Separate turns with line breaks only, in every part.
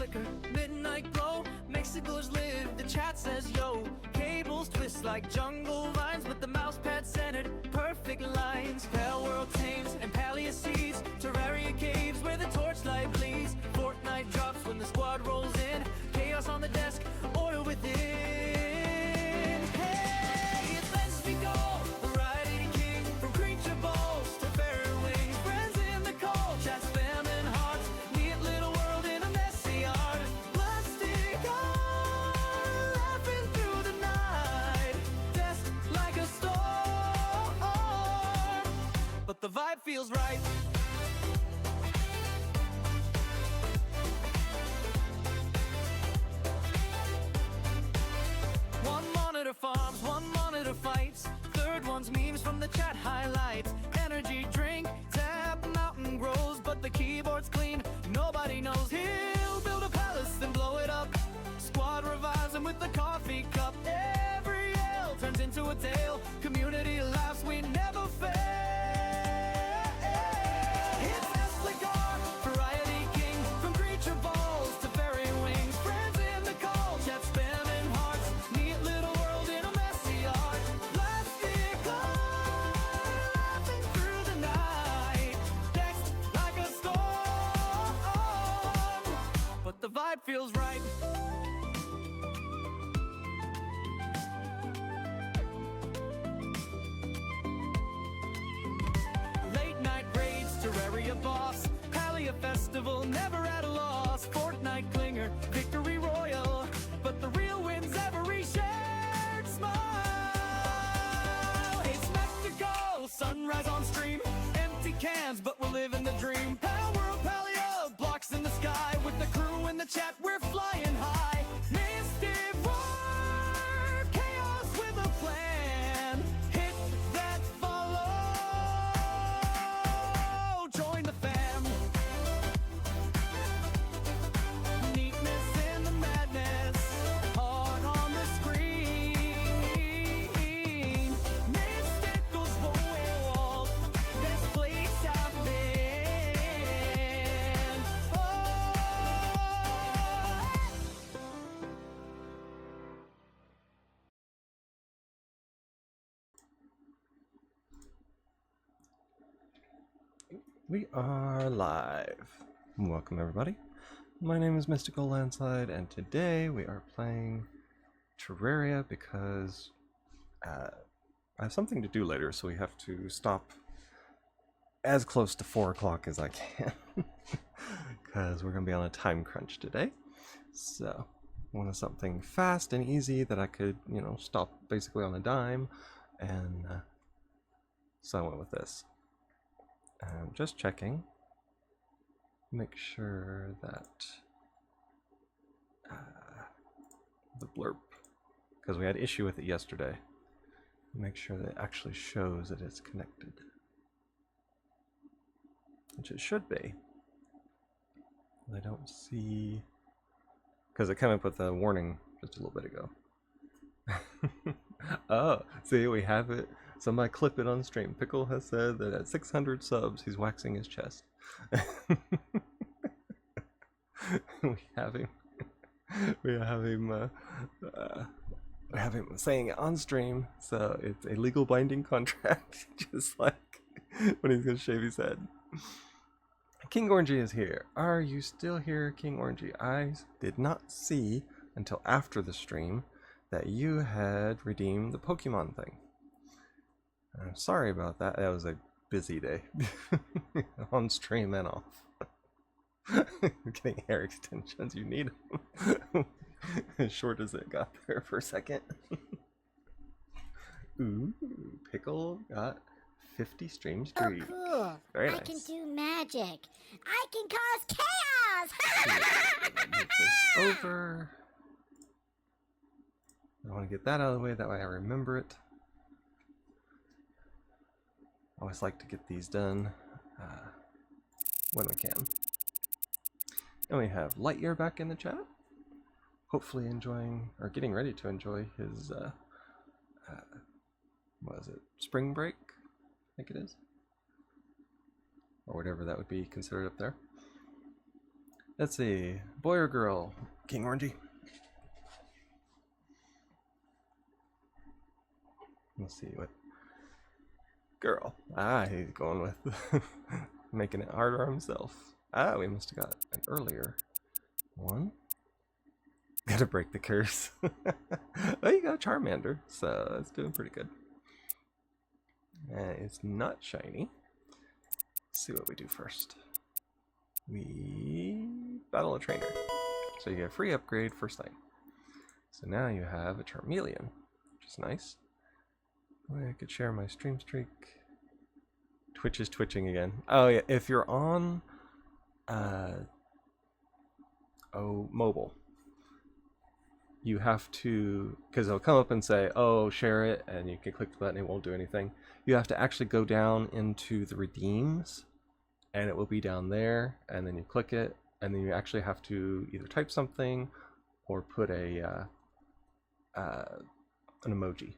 flicker, midnight glow, Mexico's live, the chat says yo. Cables twist like jungle vines, but the mouse pad centered, perfect lines. Pale world tames and paleo seeds, Terraria caves where the torchlight bleeds. Fortnite drops when the squad rolls in, chaos on the desk, order within. Hey, it's Mystical, variety king, from creature balls to fairy wings. Friends in the call, chat spam and hearts, neat little world in a messy art. Mystical, laughing through the night, dressed like a storm, but the vibe feels right. Farms, one monitor fights, third one's memes from the chat highlights. Energy drink, tap, mountain grows, but the keyboard's clean, nobody knows. He'll build a palace, then blow it up. Squad revives him with the coffee cup. Every yell turns into a tale, community laughs, we never fail. It's Espligar, variety king, from creature balls to fairy wings. Friends in the call, chat spamming hearts, neat little world in a messy art. Mystical, laughing through the night, text like a storm, but the vibe feels right. Late night raids, Terraria boss, Palea festival, never at a loss. Fortnite clinger, victory royal, but the real win's every shared smile. It's spectacle, sunrise on stream, empty cans, but we're living the dream. Pal world paleo, blocks in the sky, with the crew in the chat, we're flying high. Mystic war, chaos with a plan, hit that follow, join the fam. Neatness in the madness, heart on the screen. Mystical's wall, best place I've been. Oh.
We are live. Welcome everybody. My name is MysticalLandSlide and today we are playing Terraria because I have something to do later, so we have to stop as close to 4 o'clock as I can because we're going to be on a time crunch today. So I wanted something fast and easy that I could, stop basically on a dime, and so I went with this. Just checking, make sure that the blurb, because we had issue with it yesterday, make sure that it actually shows that it's connected, which it should be. I don't see, because it came up with a warning just a little bit ago. Oh, see, we have it. Somebody clip it on stream. Pickle has said that at 600 subs, he's waxing his chest. we have him saying it on stream, so it's a legal binding contract, just like when he's gonna shave his head. King Orangey is here. Are you still here, King Orangey? I did not see until after the stream that you had redeemed the Pokemon thing. I'm sorry about that. That was a busy day. On stream and off. Getting hair extensions, you need them. As short as it got there for a second. Ooh, Pickle got 50 stream streaks.
Oh, cool.
Very nice.
I can do magic. I can cause chaos!
Move this over. I want to get that out of the way, that way I remember it. I always like to get these done when we can. And we have Lightyear back in the chat. Hopefully enjoying, or getting ready to enjoy his, what is it, spring break? I think it is. Or whatever that would be considered up there. Let's see. Boy or girl? King Orangey. Let's see what. Girl. Ah, he's going with making it harder on himself. Ah, we must have got an earlier one. Gotta break the curse. Oh, you got a Charmander, so that's doing pretty good. It's not shiny. Let's see what we do first. We battle a trainer. So you get a free upgrade first time. So now you have a Charmeleon, which is nice. I could share my stream streak. Twitch is twitching again. Oh yeah, if you're on mobile, you have to, because it'll come up and say, oh, share it, and you can click the button, it won't do anything. You have to actually go down into the redeems, and it will be down there, and then you click it, and then you actually have to either type something or put a an emoji,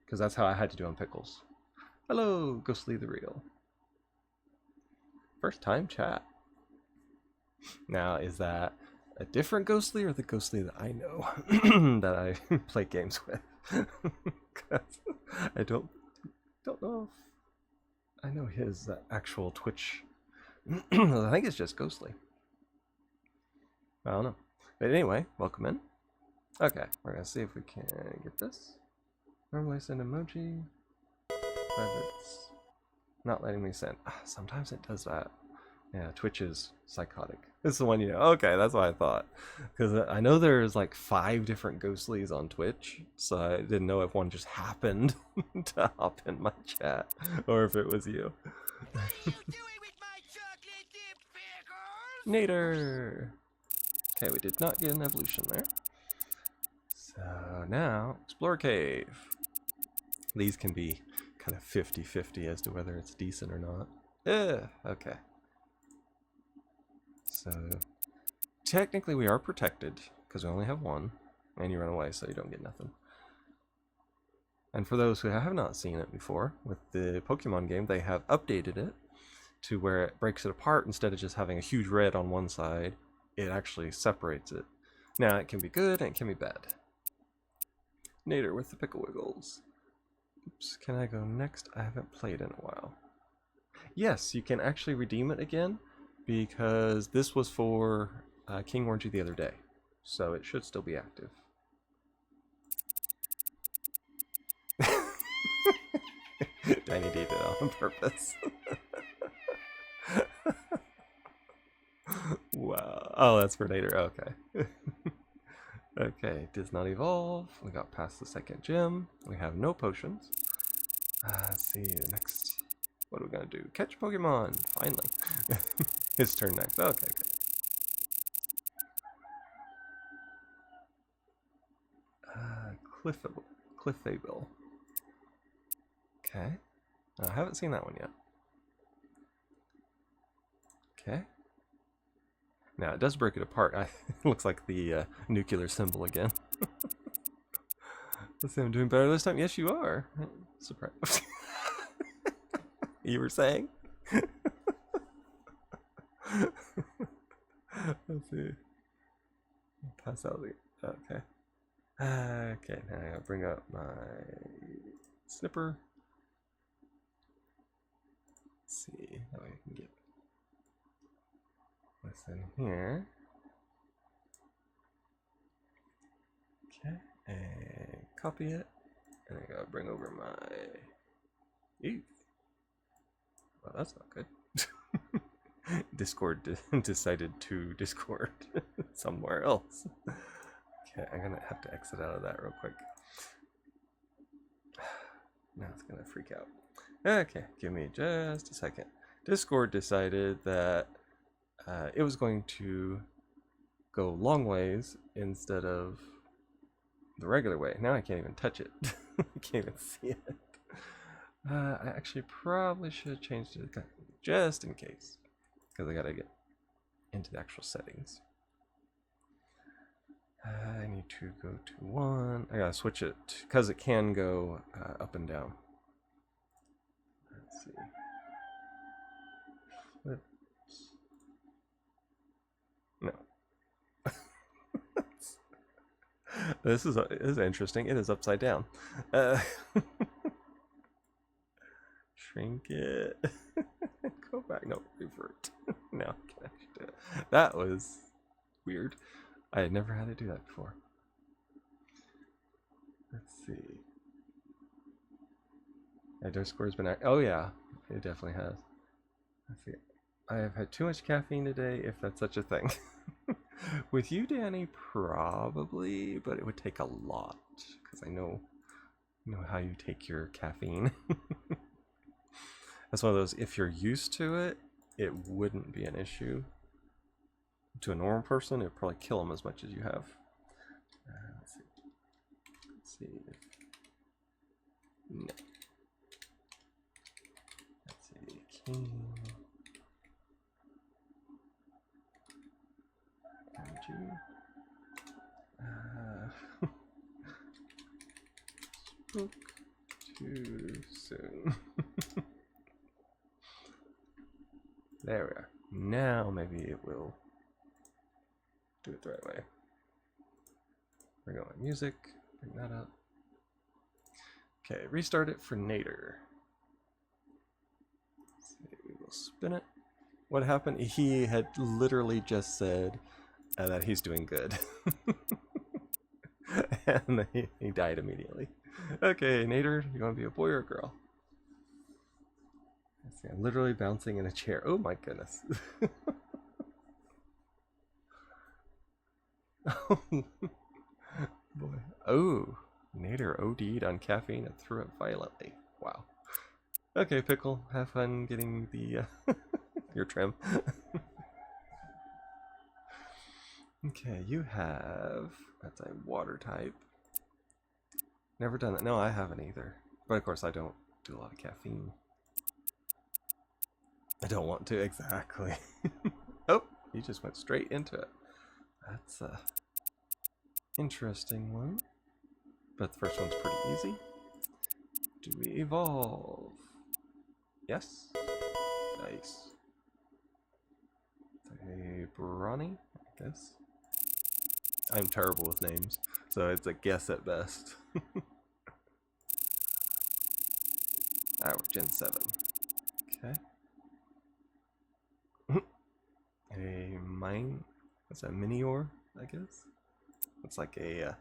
because that's how I had to do on Pickles. Hello, Ghostly the Real. First time chat. Now, is that a different Ghostly or the Ghostly that I know that I play games with? Because I don't know if I know his actual Twitch. I think it's just Ghostly. I don't know. But anyway, welcome in. Okay, we're gonna see if we can get this. Normally send emoji, but it's not letting me send. Sometimes it does that. Yeah, Twitch is psychotic. It's the one you know. Okay, that's what I thought. Because I know there's like 5 different Ghostlies on Twitch, so I didn't know if one just happened to hop in my chat, or if it was you.
What are you doing with my chocolate dip pickles?
Nader! Okay, we did not get an evolution there. So now, Explore Cave. These can be kind of 50-50 as to whether it's decent or not. Okay. So, technically we are protected, because we only have one, and you run away, so you don't get nothing. And for those who have not seen it before, with the Pokemon game, they have updated it to where it breaks it apart. Instead of just having a huge red on one side, it actually separates it. Now, it can be good, and it can be bad. Nader with the Pickle Wiggles. Oops, can I go next? I haven't played in a while. Yes, you can actually redeem it again, because this was for King Orangey the other day, so it should still be active. Tiny did it on purpose. Wow. Oh, that's for later. Okay. Okay, does not evolve. We got past the second gym. We have no potions. Let's see, the next. What are we gonna do? Catch Pokemon! Finally. His turn next. Okay, good. Cliffable. Okay. I haven't seen that one yet. Okay. Now, it does break it apart. It looks like the nuclear symbol again. Let's see, I'm doing better this time. Yes, you are. Surprise. You were saying? Let's see. Pass out the. Okay. Okay, now I gotta bring up my snipper. Let's see how I can get this in here. Okay, and copy it. And I gotta bring over my. Ew. Well, that's not good. Discord decided to Discord somewhere else. Okay, I'm gonna have to exit out of that real quick. Now it's gonna freak out. Okay, give me just a second. Discord decided that it was going to go long ways instead of the regular way. Now I can't even touch it. I can't even see it. I actually probably should have changed it just in case, because I gotta get into the actual settings. I need to go to 1. I gotta switch it because it can go up and down. Let's see. Flips. No, This is interesting. It is upside down. Uh, shrink it. Go back. No, revert. No, I can actually do it. That was weird. I had never had to do that before. Let's see. Score's been. Oh yeah, it definitely has. Let's see. I have had too much caffeine today, if that's such a thing. With you, Danny, probably, but it would take a lot because I know how you take your caffeine. That's one of those. If you're used to it, it wouldn't be an issue. To a normal person, it would probably kill them as much as you have. Let's see. Let's see. No. Let's see. King. Spoke too soon. There we are. Now maybe it will do it the right way. Bring on my music. Bring that up. Okay, restart it for Nader. Let's see, we will spin it. What happened? He had literally just said that he's doing good. And then he died immediately. Okay, Nader, you want to be a boy or a girl? Let's see, I'm literally bouncing in a chair. Oh my goodness. Oh, boy. Oh, Nader OD'd on caffeine and threw it violently. Wow. Okay, Pickle, have fun getting the your trim. Okay, you have, that's a water type. Never done that. No, I haven't either. But of course, I don't do a lot of caffeine. I don't want to, exactly. Oh, you just went straight into it. That's a interesting one. But the first one's pretty easy. Do we evolve? Yes. Nice. A Brawny, I guess. I'm terrible with names, so it's a guess at best. We're Gen 7. Okay. A mine. What's that? Minior, I guess. It's like a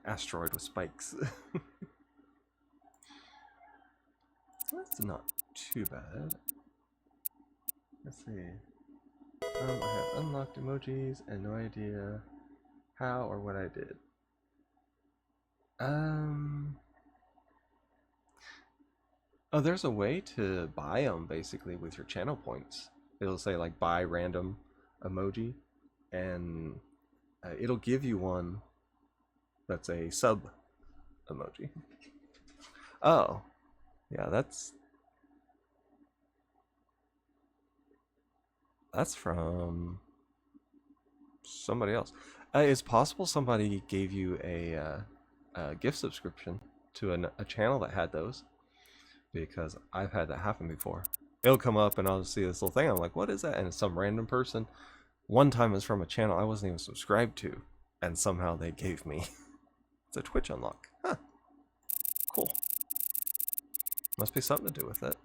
asteroid with spikes. That's not too bad. Let's see. I have unlocked emojis and no idea how or what I did. Oh, there's a way to buy them basically with your channel points. It'll say like buy random emoji, and it'll give you one that's a sub emoji. Oh, yeah, that's from somebody else. It's possible somebody gave you a gift subscription to a channel that had those, because I've had that happen before. It'll come up and I'll see this little thing. I'm like, what is that? And it's some random person. One time it's from a channel I wasn't even subscribed to, and somehow they gave me it's a Twitch unlock. Huh. Cool. Must be something to do with it.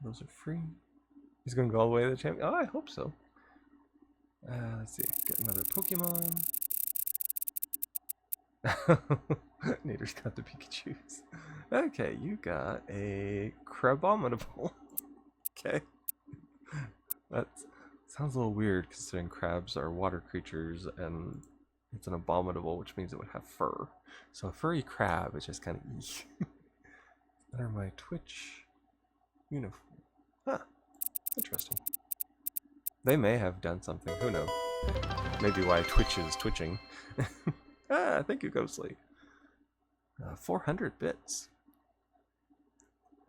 Those are free. He's gonna go all the way to the champion. Oh, I hope so. Let's see. Get another Pokemon. Nader's got the Pikachus. Okay, you got a Crabominable. Okay. That sounds a little weird considering crabs are water creatures and it's an abominable, which means it would have fur. So a furry crab is just kind of eesh. Under my Twitch uniform. Huh. Interesting. They may have done something. Who knows? Maybe why Twitch is twitching. Thank you, Ghostly. 400 bits.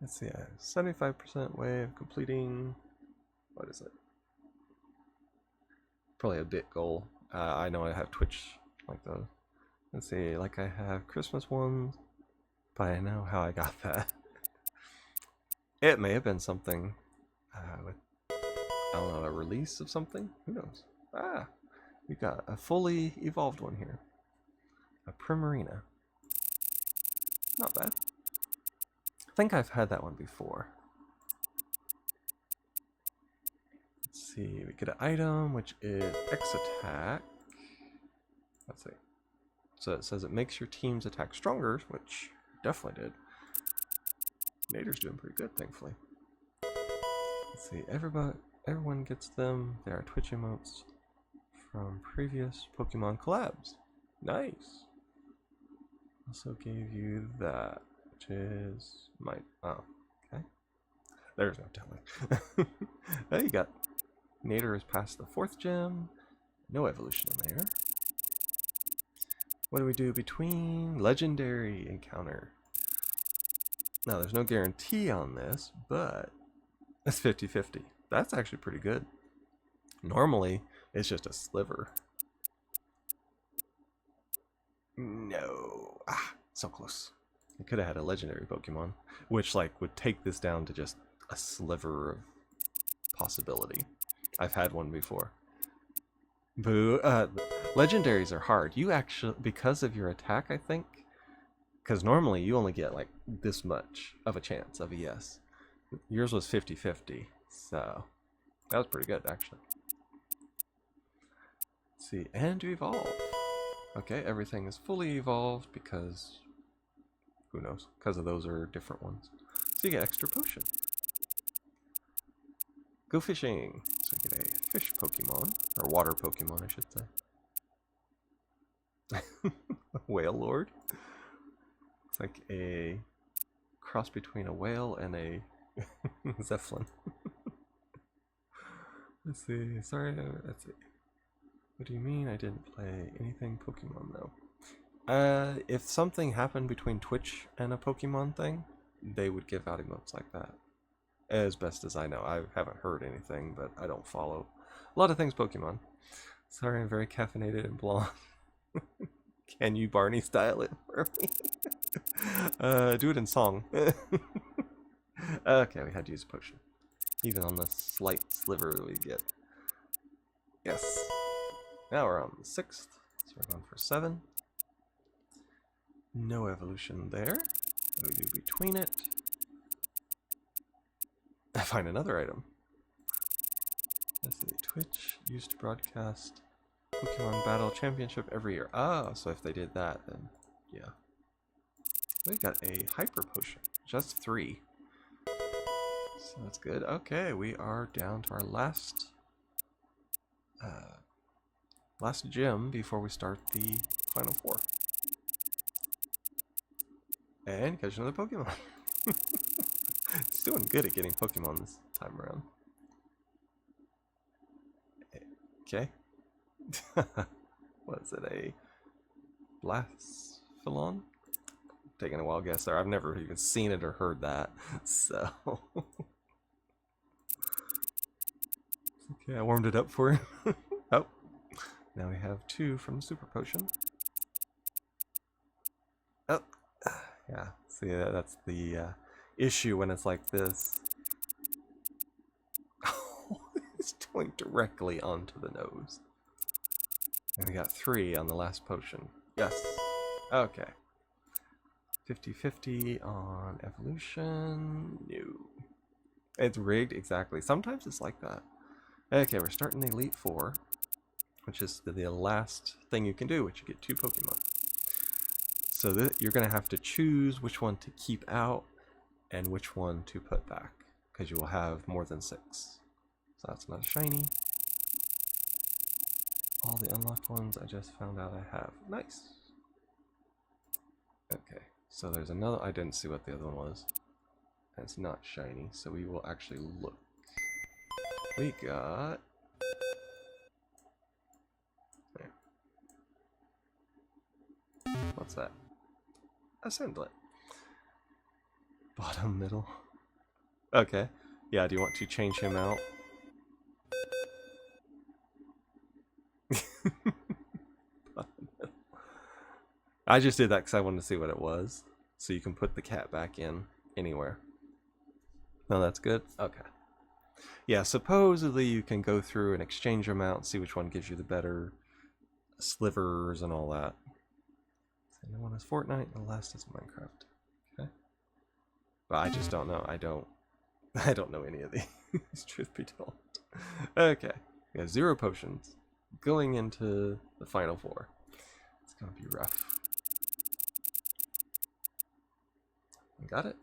Let's see. 75% way of completing. What is it? Probably a bit goal. I know I have Twitch like those. Let's see. Like I have Christmas ones, but I know how I got that. It may have been something with, I don't know, a release of something. Who knows? We got a fully evolved one here. A Primarina. Not bad. I think I've had that one before. Let's see, we get an item which is X attack. Let's see. So it says it makes your team's attack stronger, which definitely did. Nader's doing pretty good, thankfully. Let's see, everyone gets them. There are Twitch emotes from previous Pokemon collabs. Nice. Also gave you that, which is my... Oh, okay. There's no telling. Oh, you got... Nader is past the 4th gym. No evolution in there. What do we do between legendary encounter? Now, there's no guarantee on this, but it's 50-50. That's actually pretty good. Normally, it's just a sliver. No. Ah, so close. I could have had a legendary Pokemon, which like would take this down to just a sliver of possibility. I've had one before. Boo. Legendaries are hard. You actually, because of your attack, I think, because normally you only get like this much of a chance of a yes. Yours was 50-50, so that was pretty good, actually. Let's see, and evolve. Okay, everything is fully evolved because, who knows, because of those are different ones. So you get extra potion. Go fishing. So you get a fish Pokemon, or water Pokemon, I should say. Whale Lord. It's like a cross between a whale and a Zeppelin. Let's see. Sorry, let's see. What do you mean I didn't play anything Pokemon though? If something happened between Twitch and a Pokemon thing, they would give out emotes like that. As best as I know. I haven't heard anything, but I don't follow a lot of things Pokemon. Sorry, I'm very caffeinated and blonde. Can you Barney style it for me? Do it in song. Okay, we had to use a potion. Even on the slight sliver that we get. Yes. Now we're on the 6th, so we're going for 7. No evolution there. What do we do between it? I find another item. Let's see, Twitch used to broadcast Pokemon Battle Championship every year. Ah, so if they did that, then yeah. We got a Hyper Potion, just 3. So that's good. Okay, we are down to our last gym before we start the Final 4. And catch another Pokemon. It's doing good at getting Pokemon this time around. Okay. What is it, a Blasphalon? Taking a wild guess there. I've never even seen it or heard that, so... Okay, I warmed it up for him. Oh, now we have 2 from the Super Potion. Oh, yeah, see, that's the issue when it's like this. Oh, it's going directly onto the nose. And we got 3 on the last potion. Yes. Okay. 50-50 on evolution. No. It's rigged, exactly. Sometimes it's like that. Okay, we're starting the Elite 4, which is the last thing you can do, which you get 2 Pokemon. So you're going to have to choose which one to keep out and which one to put back, because you will have more than 6. So that's not a shiny. All the unlocked ones I just found out I have. Nice. Okay, so there's another. I didn't see what the other one was. And it's not shiny, so we will actually look. We got... There. What's that? Assembly. Bottom, middle. Okay. Yeah, do you want to change him out? I just did that because I wanted to see what it was. So you can put the cat back in anywhere. No, that's good? Okay. Yeah, supposedly you can go through and exchange them out, see which one gives you the better slivers and all that. So the one is Fortnite, and the last is Minecraft. Okay. But I just don't know. I don't know any of these, truth be told. Okay. We have 0 potions going into the final 4. It's gonna be rough. We got it.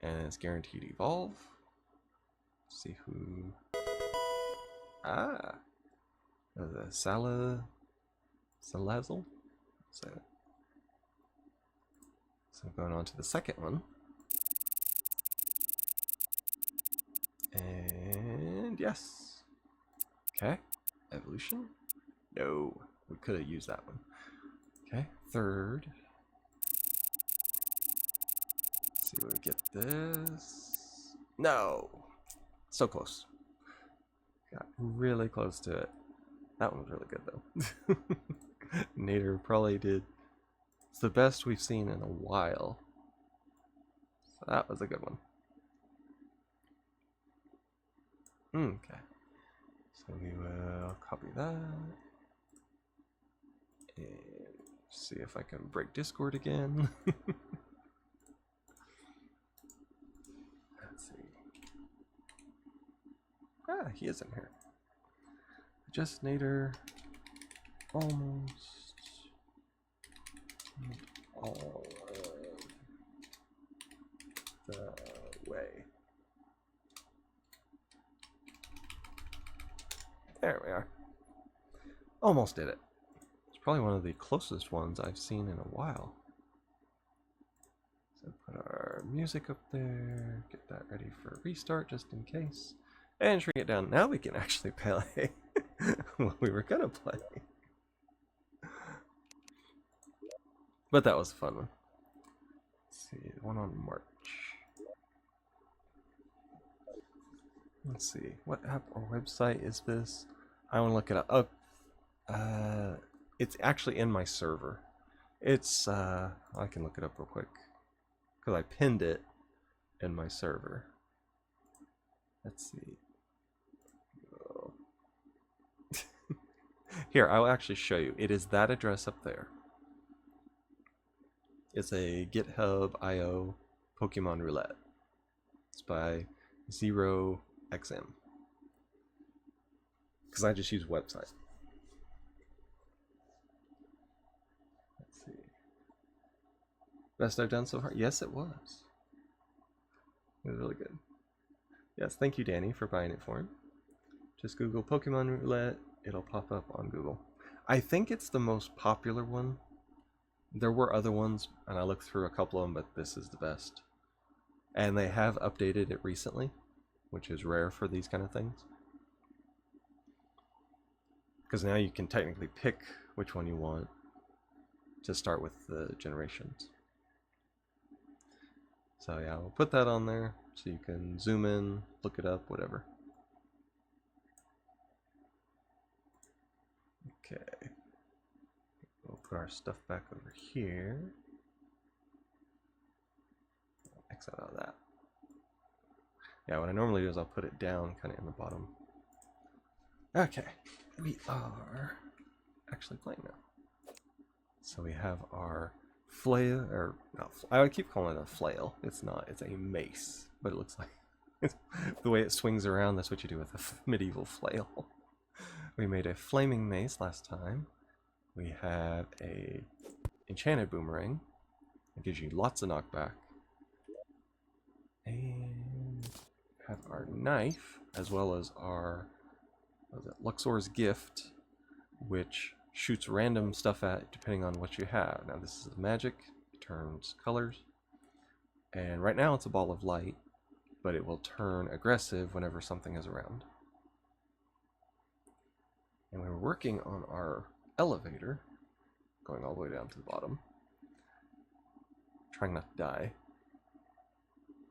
And it's guaranteed evolve. Let's see who. Ah! The Salazzle? So going on to the second one. And yes. Okay. Evolution? No. We could have used that one. Okay. Third. Let's see what we get this. No. So close. Got really close to it. That one was really good though. Nader probably did. It's the best we've seen in a while. So that was a good one. Okay. So we will copy that. And see if I can break Discord again. Let's see. Ah, he is in here. Just Nader. Almost all of the way. There we are. Almost did it. It's probably one of the closest ones I've seen in a while. So put our music up there, get that ready for a restart just in case, and shrink it down. Now we can actually play what we were gonna play. But that was a fun one. Let's see, the one on March. Let's see, what app or website is this? I want to look it up. Oh, it's actually in my server. It's, I can look it up real quick. Because I pinned it in my server. Let's see. Oh. Here, I'll actually show you. It is that address up there. It's a GitHub.io Pokemon Roulette. It's by 0xm. Because I just use website. Let's see. Best I've done so far? Yes, it was. It was really good. Yes, thank you, Danny, for buying it for him. Just Google Pokemon Roulette. It'll pop up on Google. I think it's the most popular one. There were other ones, and I looked through a couple of them, but this is the best. And they have updated it recently, which is rare for these kind of things. Because now you can technically pick which one you want to start with the generations. So yeah, we'll put that on there so you can zoom in, look it up, whatever. Okay. We'll put our stuff back over here. X out of that. Yeah, what I normally do is I'll put it down kind of in the bottom. Okay, we are actually playing now. So we have our flail, or no, I would keep calling it a flail. It's not, it's a mace, but it looks like the way it swings around, that's what you do with a medieval flail. We made a flaming mace last time. We have a enchanted boomerang. It gives you lots of knockback. And have our knife, as well as our Luxor's gift, which shoots random stuff at depending on what you have. Now this is magic, it turns colors. And right now it's a ball of light, but it will turn aggressive whenever something is around. And we were working on our elevator, going all the way down to the bottom. Trying not to die.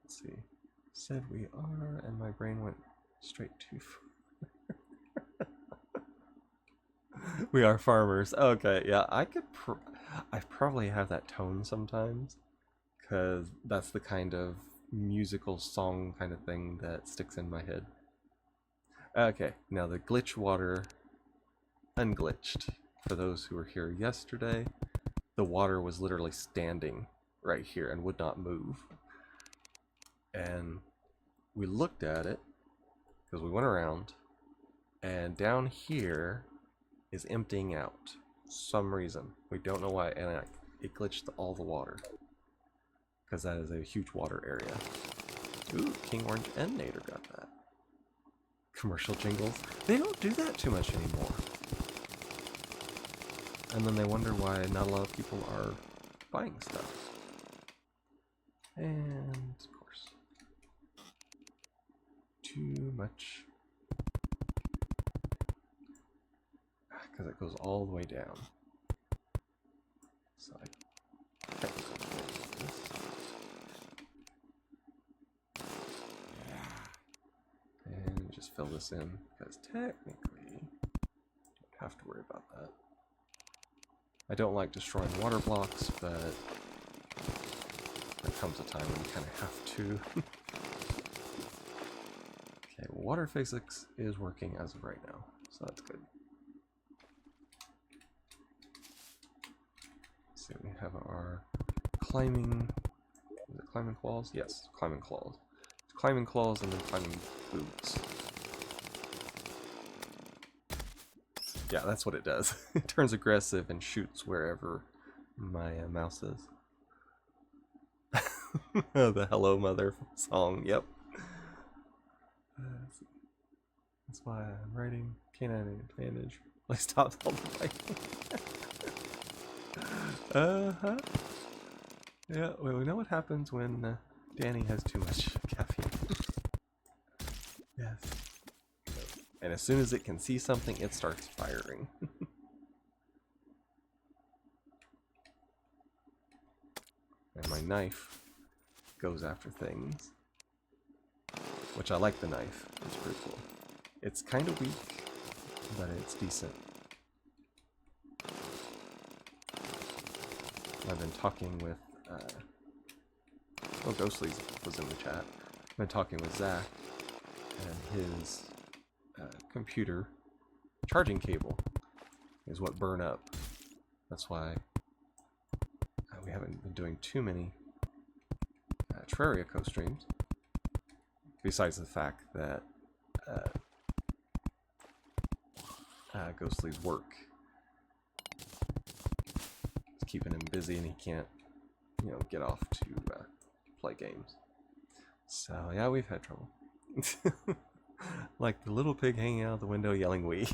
Let's see. Said we are, and my brain went straight too far. We are farmers. Okay, yeah, I probably have that tone sometimes, because that's the kind of musical song kind of thing that sticks in my head. Okay, now the glitch water unglitched. for those who were here yesterday, the water was literally standing right here and would not move. And we looked at it, because we went around, and down here is emptying out. Some reason. We don't know why, and it glitched all the water. Because that is a huge water area. Ooh, King Orange and Nader got that. Commercial jingles. They don't do that too much anymore. And then they wonder why not a lot of people are buying stuff. And, of course, too much. Because it goes all the way down. So I technically can't do this. And just fill this in, because technically you don't have to worry about that. I don't like destroying water blocks, but there comes a time when you kind of have to. Okay, well, water physics is working as of right now, so that's good. So we have our climbing, is it climbing claws? Yes, climbing claws. Climbing claws and then climbing boots. Yeah, that's what it does. It turns aggressive and shoots wherever my mouse is. The Hello Mother song, yep. That's why I'm writing Canine Advantage. Like, stop all the fighting. Uh-huh. Yeah, well, we know what happens when Danny has too much caffeine. Yes. And as soon as it can see something, it starts firing. And my knife goes after things. Which I like the knife. It's pretty cool. It's kind of weak, but it's decent. I've been talking with, well, Ghostly was in the chat. I've been talking with Zach, and his computer charging cable is what burned up. That's why we haven't been doing too many Terraria co-streams, besides the fact that Ghostly's work is keeping him busy and he can't, you know, get off to play games. So yeah, we've had trouble. Like the little pig hanging out the window yelling "wee."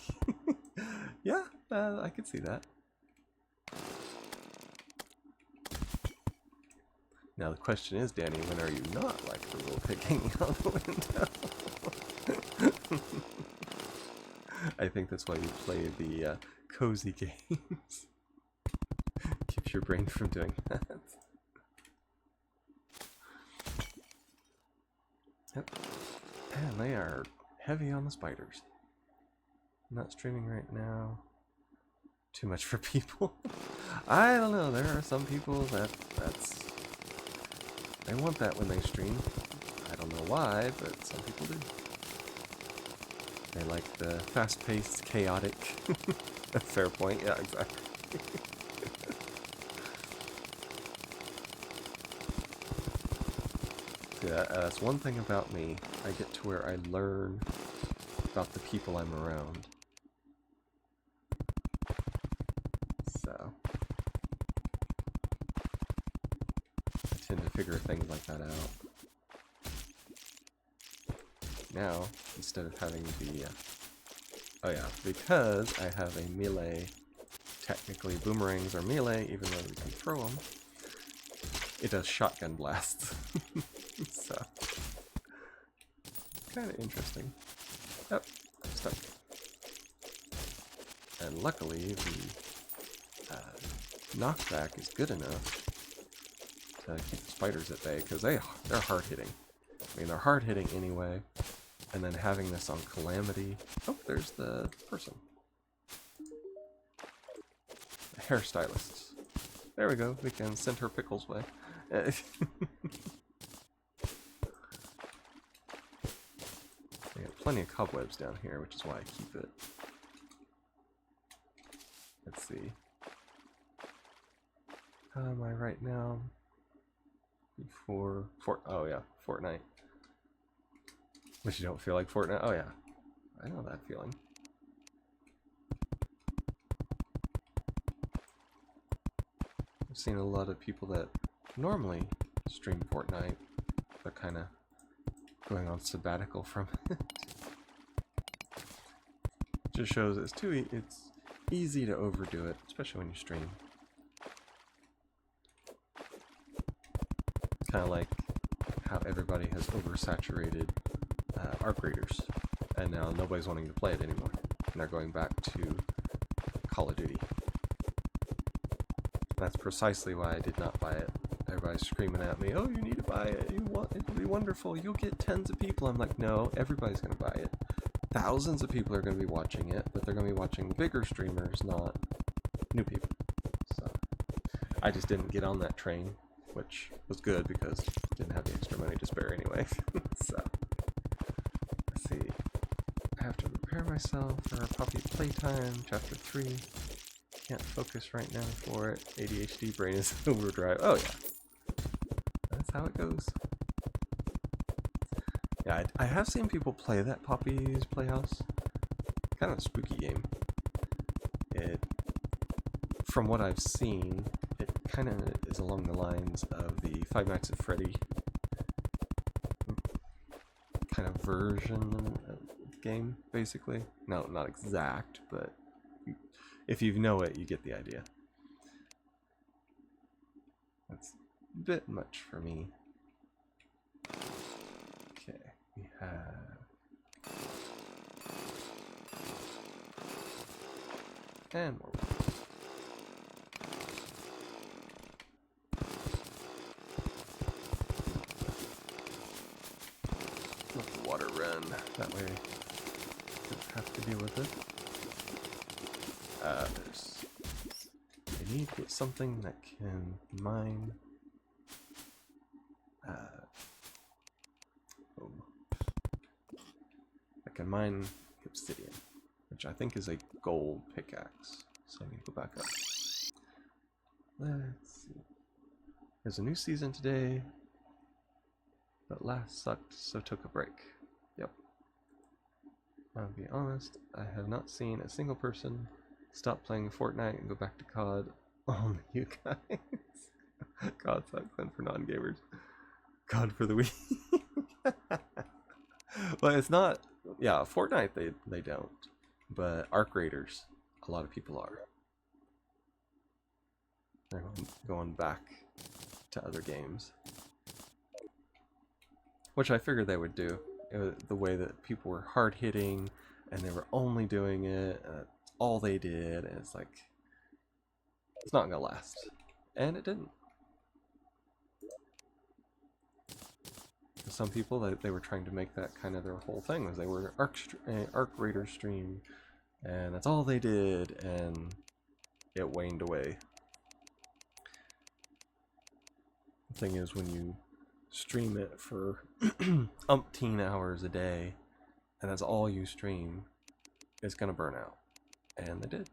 Yeah, I could see that. Now the question is, Danny, when are you not like the little pig hanging out the window? I think that's why you play the cozy games. Keeps your brain from doing that. Yep. Man, they are heavy on the spiders. I'm not streaming right now. Too much for people. I don't know. There are some people that's they want that when they stream. I don't know why, but some people do. They like the fast-paced, chaotic. Fair point. Yeah, exactly. Yeah, that's one thing about me. I get to where I learn about the people I'm around. So I tend to figure things like that out. Now, instead of having the... oh yeah, because I have a melee... Technically, boomerangs are melee, even though we can throw them. It does shotgun blasts. So, kind of interesting. Oh, I'm stuck. And luckily, the knockback is good enough to keep the spiders at bay, because they're hard-hitting. I mean, they're hard-hitting anyway, and then having this on Calamity... Oh, there's the person. The hairstylist. There we go, we can send her Pickles' way. I got plenty of cobwebs down here, which is why I keep it. It's see. How am I right now? Oh yeah, Fortnite. Wish you don't feel like Fortnite. Oh yeah, I know that feeling. I've seen a lot of people that normally stream Fortnite, but kind of going on sabbatical from it. Just shows it's easy to overdo it, especially when you stream. Kind of like how everybody has oversaturated Arc Raiders, and now nobody's wanting to play it anymore, and they're going back to Call of Duty. That's precisely why I did not buy it. Everybody's screaming at me, "Oh, you need to buy it. It'll be wonderful. You'll get tens of people." I'm like, no, everybody's going to buy it. Thousands of people are going to be watching it, but they're going to be watching the bigger streamers, not new people. So I just didn't get on that train, which was good because I didn't have the extra money to spare anyway. So let's see. I have to prepare myself for Puppy Playtime, Chapter 3. Can't focus right now for it. ADHD brain is overdrive. Oh yeah. That's how it goes. Yeah, I have seen people play that Poppy's Playhouse. Kind of a spooky game. From what I've seen, it kind of is along the lines of the Five Nights at Freddy kind of version of the game, basically. No, not exact, but if you know it, you get the idea. That's a bit much for me. Okay, we have... and more. Let the water run. That way I don't have to deal with it. I need to get something that can mine. I can mine obsidian, which I think is a gold pickaxe. So I need to go back up. Let's see. There's a new season today, but last sucked, so took a break. Yep. I'll be honest, I have not seen a single person stop playing Fortnite and go back to COD. Only you guys. COD sucks then for non-gamers. COD for the Wii. Well, it's not... Yeah, Fortnite they don't. But Arc Raiders, a lot of people are. They're going back to other games. Which I figured they would do. It was the way that people were hard-hitting, and they were only doing it, all they did, and it's like... It's not gonna last. And it didn't. Some people, they were trying to make that kind of their whole thing, was they were Arc Raider stream, and that's all they did, and it waned away. The thing is, when you stream it for umpteen hours a day, and that's all you stream, it's gonna burn out. And they did.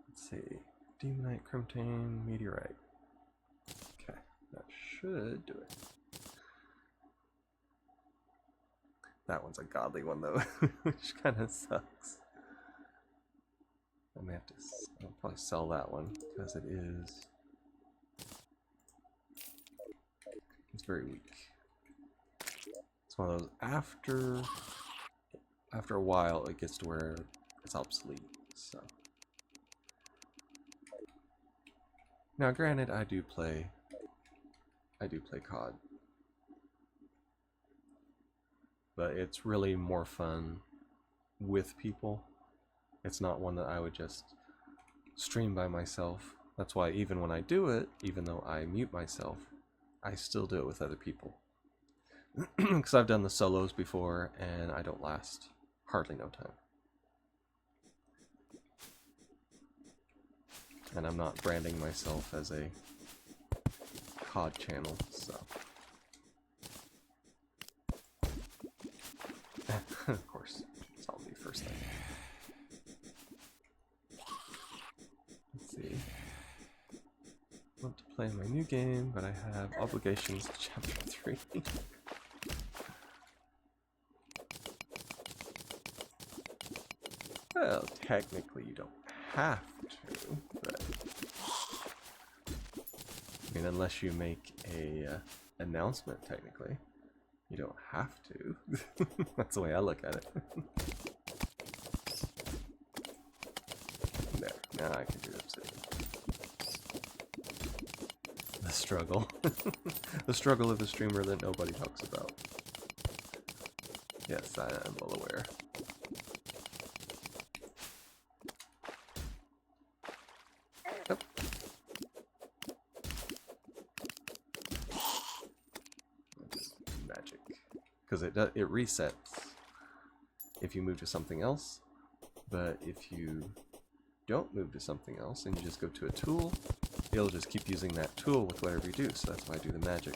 Let's see. Demonite, Crimtane, Meteorite. Okay, that should do it. That one's a godly one though, which kind of sucks. I may have to... I'll probably sell that one, because it is... It's very weak. It's one of those, after a while, it gets to where it's obsolete, so... Now, granted, I do play COD. But it's really more fun with people. It's not one that I would just stream by myself. That's why even when I do it, even though I mute myself, I still do it with other people. Because I've done the solos before, and I don't last hardly no time. And I'm not branding myself as a COD channel, so... Of course, it's all me first thing. playing my new game, but I have obligations to chapter 3. Well, technically you don't have to, but I mean, unless you make a announcement, technically, you don't have to. That's the way I look at it. There, now I can do obsidian. The struggle. The struggle of a streamer that nobody talks about. Yes, I am well aware. Yep. Magic. Because it resets if you move to something else, but if you don't move to something else and you just go to a tool, it'll just keep using that tool with whatever you do. So that's why I do the magic.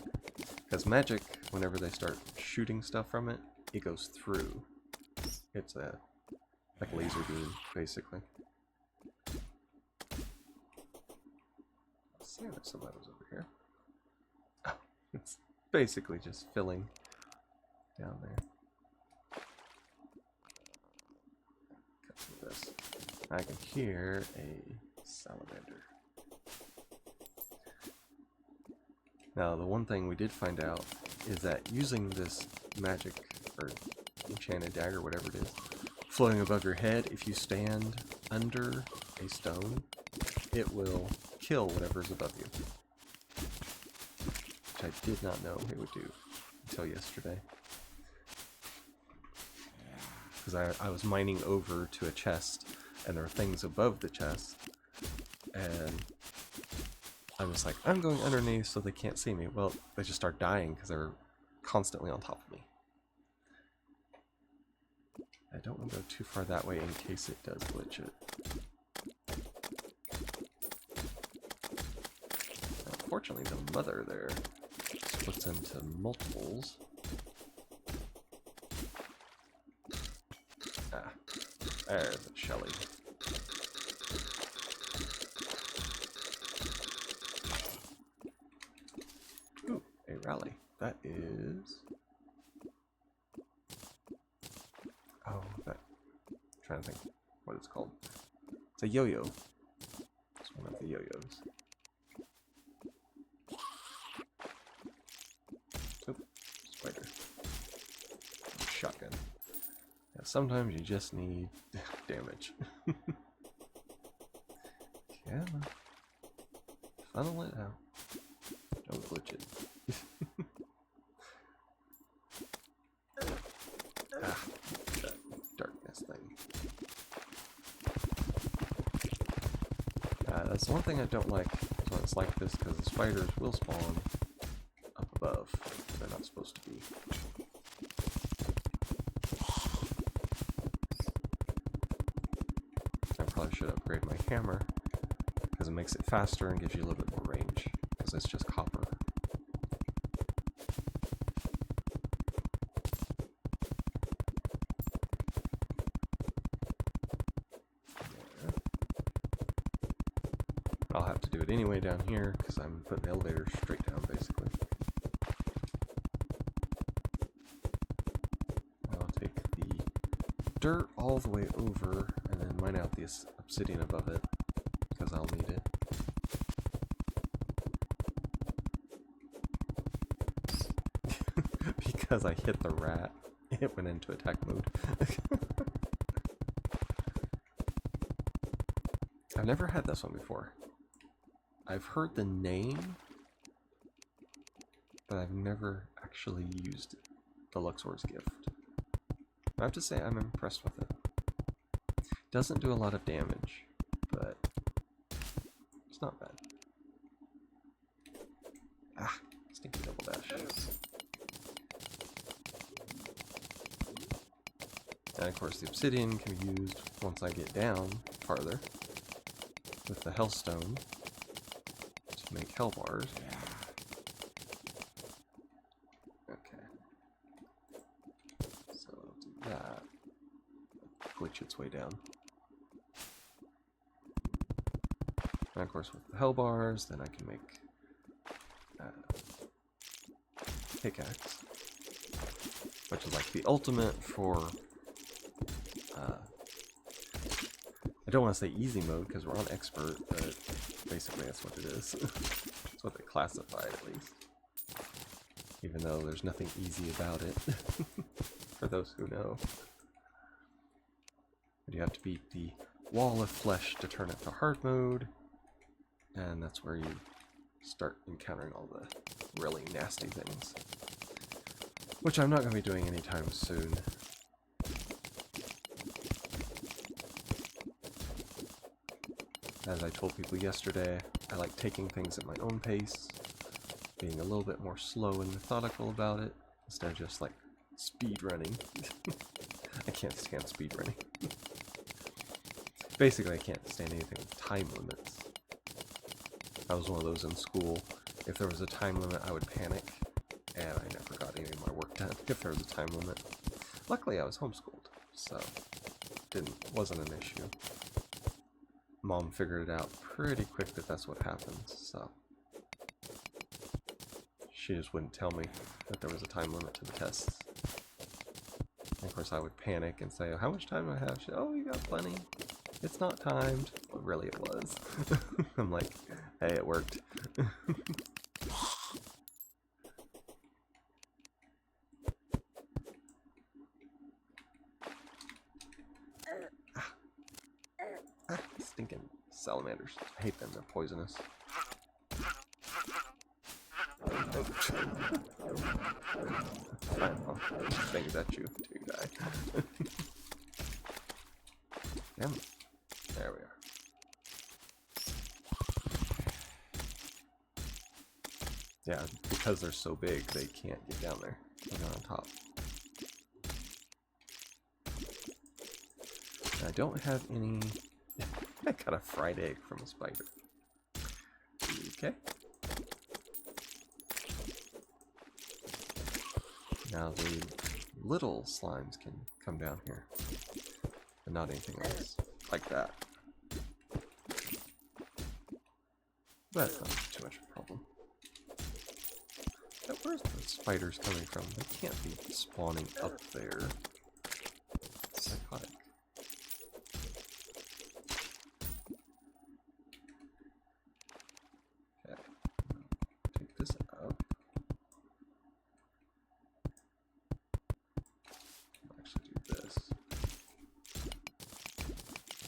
Because magic, whenever they start shooting stuff from it, it goes through. It's a like laser beam, basically. Let's see, there's some levels over here. Oh, it's basically just filling down there. Cut through this. I can hear a salamander. Now, the one thing we did find out is that using this magic or enchanted dagger, whatever it is, floating above your head, if you stand under a stone, it will kill whatever's above you. Which I did not know it would do until yesterday. Because I was mining over to a chest, and there were things above the chest, and I was like, I'm going underneath so they can't see me. Well, they just start dying because they're constantly on top of me. I don't want to go too far that way in case it does glitch it. Unfortunately, the mother there splits into multiples. Ah, there's a Shelly. Ooh, a rally. That is... Oh, that... I'm trying to think what it's called. It's a yo-yo. It's one of the yo-yos. Oop, spider. Shotgun. Yeah, sometimes you just need damage. Yeah. Funnel it out. Don't glitch it. Ah, that darkness thing. That's one thing I don't like when it's like this, because the spiders will spawn up above. They're not supposed to be. I probably should upgrade my hammer, because it makes it faster and gives you a little bit more range, because it's just copper. I'll have to do it anyway down here, because I'm putting the elevator straight down, basically. I'll take the dirt all the way over, and then mine out the obsidian above it, because I'll need it. Because I hit the rat, it went into attack mode. I've never had this one before. I've heard the name, but I've never actually used the Luxor's gift. I have to say I'm impressed with it. Doesn't do a lot of damage, but it's not bad. Ah, stinky double dash. And of course the obsidian can be used once I get down farther with the hellstone to make hell bars. Okay. So I'll do that. Glitch its way down. And of course with the hell bars, then I can make pickaxe, which is like the ultimate for, I don't want to say easy mode because we're on expert, but basically that's what it is. That's what they classify it, at least. Even though there's nothing easy about it, for those who know. But you have to beat the wall of flesh to turn it to hard mode, and that's where you start encountering all the really nasty things. Which I'm not going to be doing anytime soon. As I told people yesterday, I like taking things at my own pace, being a little bit more slow and methodical about it, instead of just like speed running. I can't stand speed running. Basically, I can't stand anything with time limits. I was one of those in school. If there was a time limit, I would panic, and I never got any of my work done if there was a time limit. Luckily, I was homeschooled, so wasn't an issue. Mom figured it out pretty quick that that's what happens, so she just wouldn't tell me that there was a time limit to the tests. And of course, I would panic and say, "How much time do I have?" She'd, "Oh, you got plenty. It's not timed." Well, really, it was. I'm like, "Hey, it worked." Stinking salamanders. I hate them, they're poisonous. Fine, I'll things at you till you die. Damn it. There we are. Yeah, because they're so big, they can't get down there. They're on top. I don't have any... I got a fried egg from a spider. Okay. Now the little slimes can come down here, but not anything else like that. That's not too much of a problem. But where's the spiders coming from? They can't be spawning up there. Psychotic. Okay. Take this out. I'll actually do this.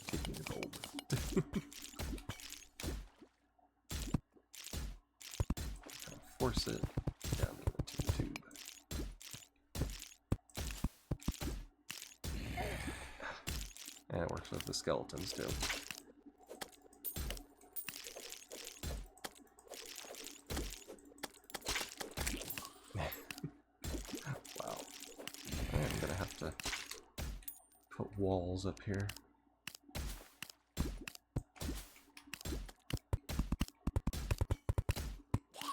Taking the gold. Force it down into the tube. And it works with the skeletons too. Wow. I'm gonna have to put walls up here.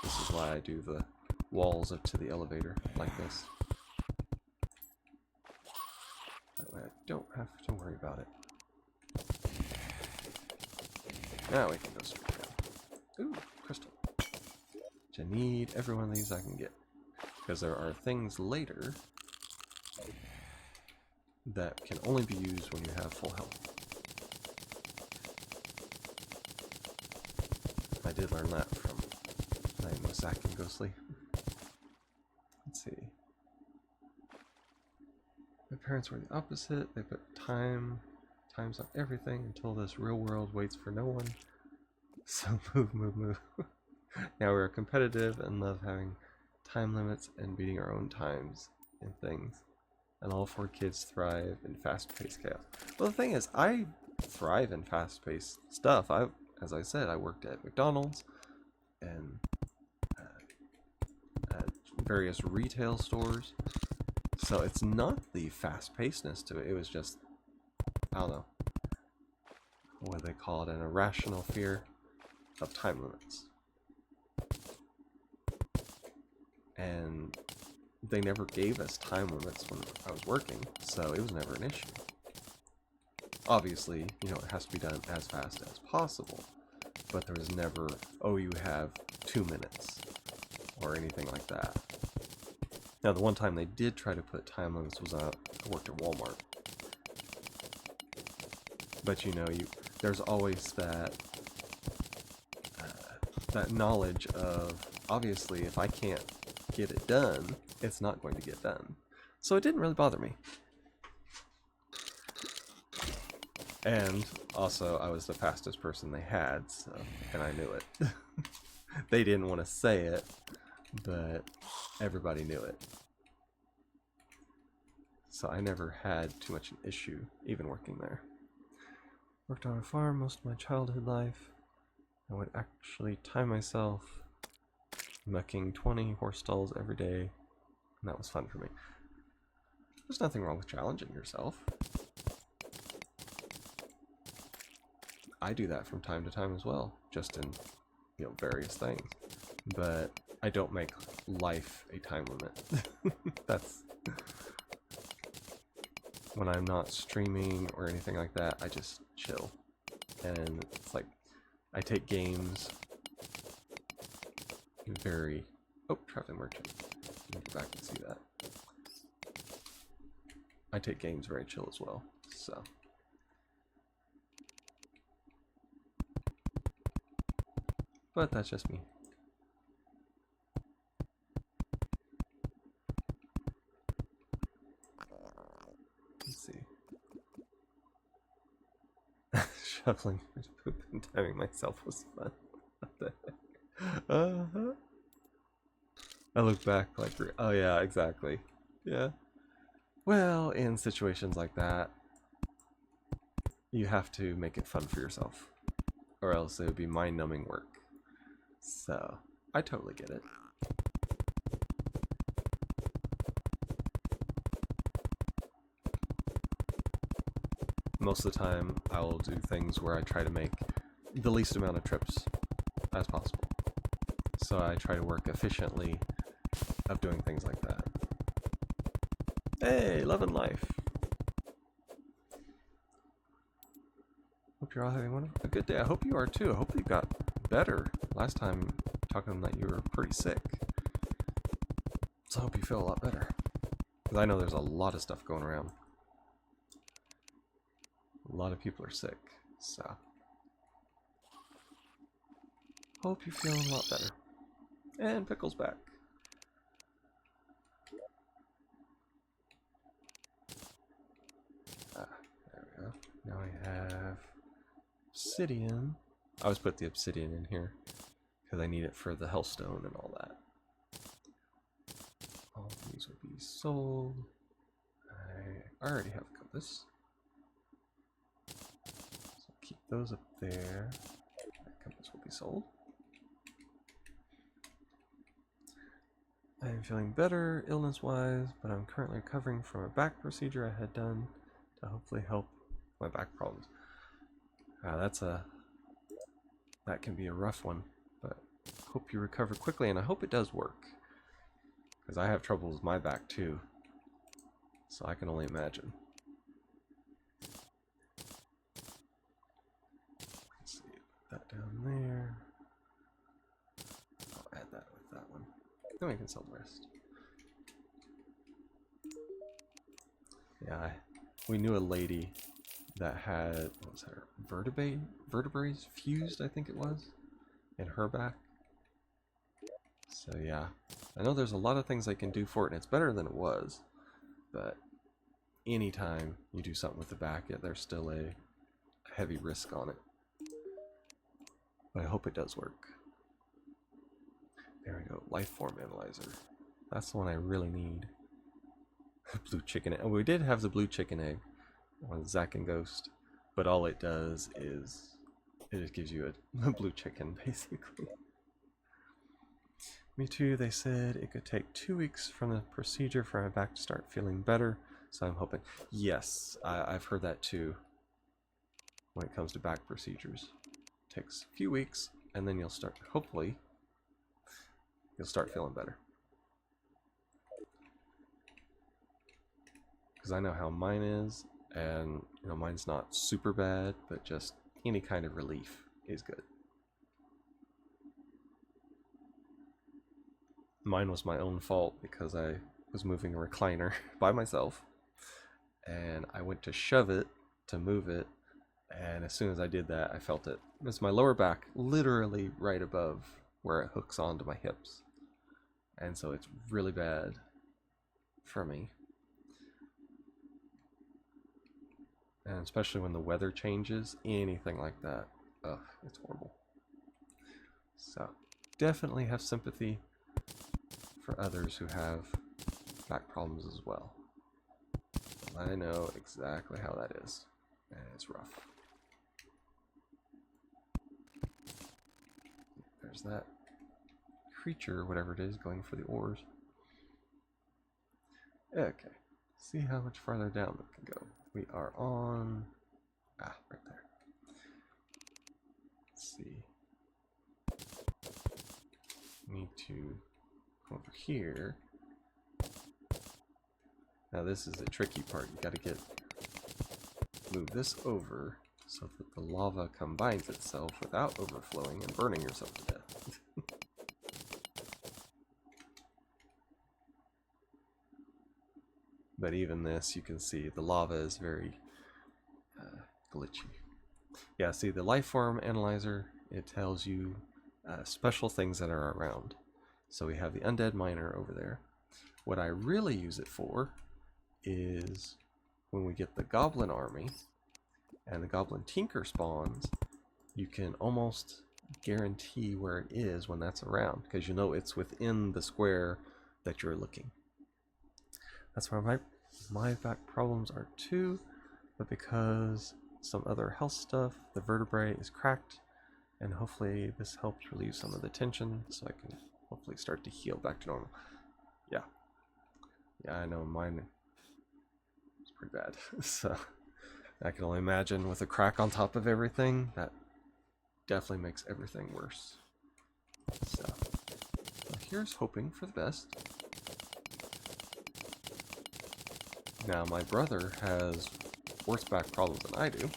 This is why I do the walls up to the elevator like this. That way I don't have to worry about it. Now we can go straight down. Ooh, crystal. Which I need every one of these I can get. Because there are things later that can only be used when you have full health. I did learn that from playing with Zack and Ghostly. Let's see. My parents were the opposite. They put times on everything until this real world waits for no one. So move. Now we're competitive and love having time limits and beating our own times in things. And all 4 kids thrive in fast-paced chaos. Well, the thing is, I thrive in fast-paced stuff. As I said, I worked at McDonald's and at various retail stores. So it's not the fast-pacedness to it. It was just, I don't know, what do they call it? An irrational fear of time limits. And they never gave us time limits when I was working, so it was never an issue. Obviously, you know, it has to be done as fast as possible, but there was never, oh, you have 2 minutes, or anything like that. Now, the one time they did try to put time limits was I worked at Walmart. But you know, there's always that that knowledge of, obviously, if I can't get it done, it's not going to get done. So it didn't really bother me. And also, I was the fastest person they had, so, and I knew it. They didn't want to say it, but everybody knew it. So I never had too much an issue, even working there. Worked on a farm most of my childhood life. I would actually time myself mucking 20 horse stalls every day, and that was fun for me. There's nothing wrong with challenging yourself. I do that from time to time as well, just in, you know, various things. But I don't make life a time limit. That's when I'm not streaming or anything like that, I just chill. And it's like I take games very... Oh, traffic merchant. Let me go back and see that. I take games very chill as well, so... But that's just me. Let's see. Shuffling poop and timing myself was fun. What the heck? I look back like, oh yeah, exactly. Yeah. Well, in situations like that, you have to make it fun for yourself, or else it would be mind-numbing work. So, I totally get it. Most of the time, I will do things where I try to make the least amount of trips as possible. So I try to work efficiently of doing things like that. Hey, love and life. Hope you're all having a good day. I hope you are too. I hope you got better. Last time talking that you were pretty sick. So I hope you feel a lot better. Because I know there's a lot of stuff going around. A lot of people are sick, so hope you're feeling a lot better. And Pickle's back. Ah, there we go. Now I have obsidian. I always put the obsidian in here because I need it for the hellstone and all that. All these will be sold. I already have a compass. So keep those up there. That compass will be sold. I am feeling better illness-wise, but I'm currently recovering from a back procedure I had done to hopefully help my back problems. That can be a rough one, but hope you recover quickly, and I hope it does work. Because I have trouble with my back too, so I can only imagine. Let's see, put that down there. I'll add that with that one. Then we can sell the rest. Yeah, we knew a lady that had, what was her, vertebrae fused, I think it was, in her back. So yeah, I know there's a lot of things I can do for it, and it's better than it was, but anytime you do something with the back, there's still a heavy risk on it. But I hope it does work. There we go, life form analyzer. That's the one I really need. Blue chicken egg. Oh, we did have the blue chicken egg on Zack and Ghost, but all it does is it just gives you a blue chicken, basically. Me too, they said it could take 2 weeks from the procedure for my back to start feeling better, so I'm hoping. Yes, I've heard that too. When it comes to back procedures, it takes a few weeks, and then you'll start, hopefully, you'll start feeling better. Because I know how mine is, and you know, mine's not super bad, but just any kind of relief is good. Mine was my own fault because I was moving a recliner by myself, and I went to shove it to move it, and as soon as I did that, I felt it. It's my lower back, literally right above where it hooks onto my hips, and so it's really bad for me. And especially when the weather changes, anything like that, ugh, it's horrible. So, definitely have sympathy for others who have back problems as well. I know exactly how that is, and it's rough. There's that creature, whatever it is, going for the ores. Okay, see how much farther down we can go. We are on... right there. Let's see. Need to come over here. Now this is the tricky part. You gotta move this over so that the lava combines itself without overflowing and burning yourself to death. But even this, you can see the lava is very glitchy. Yeah, see the life form analyzer, it tells you special things that are around. So we have the undead miner over there. What I really use it for is when we get the goblin army and the goblin tinker spawns, you can almost guarantee where it is when that's around, because you know it's within the square that you're looking. That's where my back problems are too, but because some other health stuff, the vertebrae is cracked, and hopefully this helps relieve some of the tension so I can hopefully start to heal back to normal. Yeah, I know mine is pretty bad. So I can only imagine with a crack on top of everything, that definitely makes everything worse. So here's hoping for the best. Now my brother has worse back problems than I do,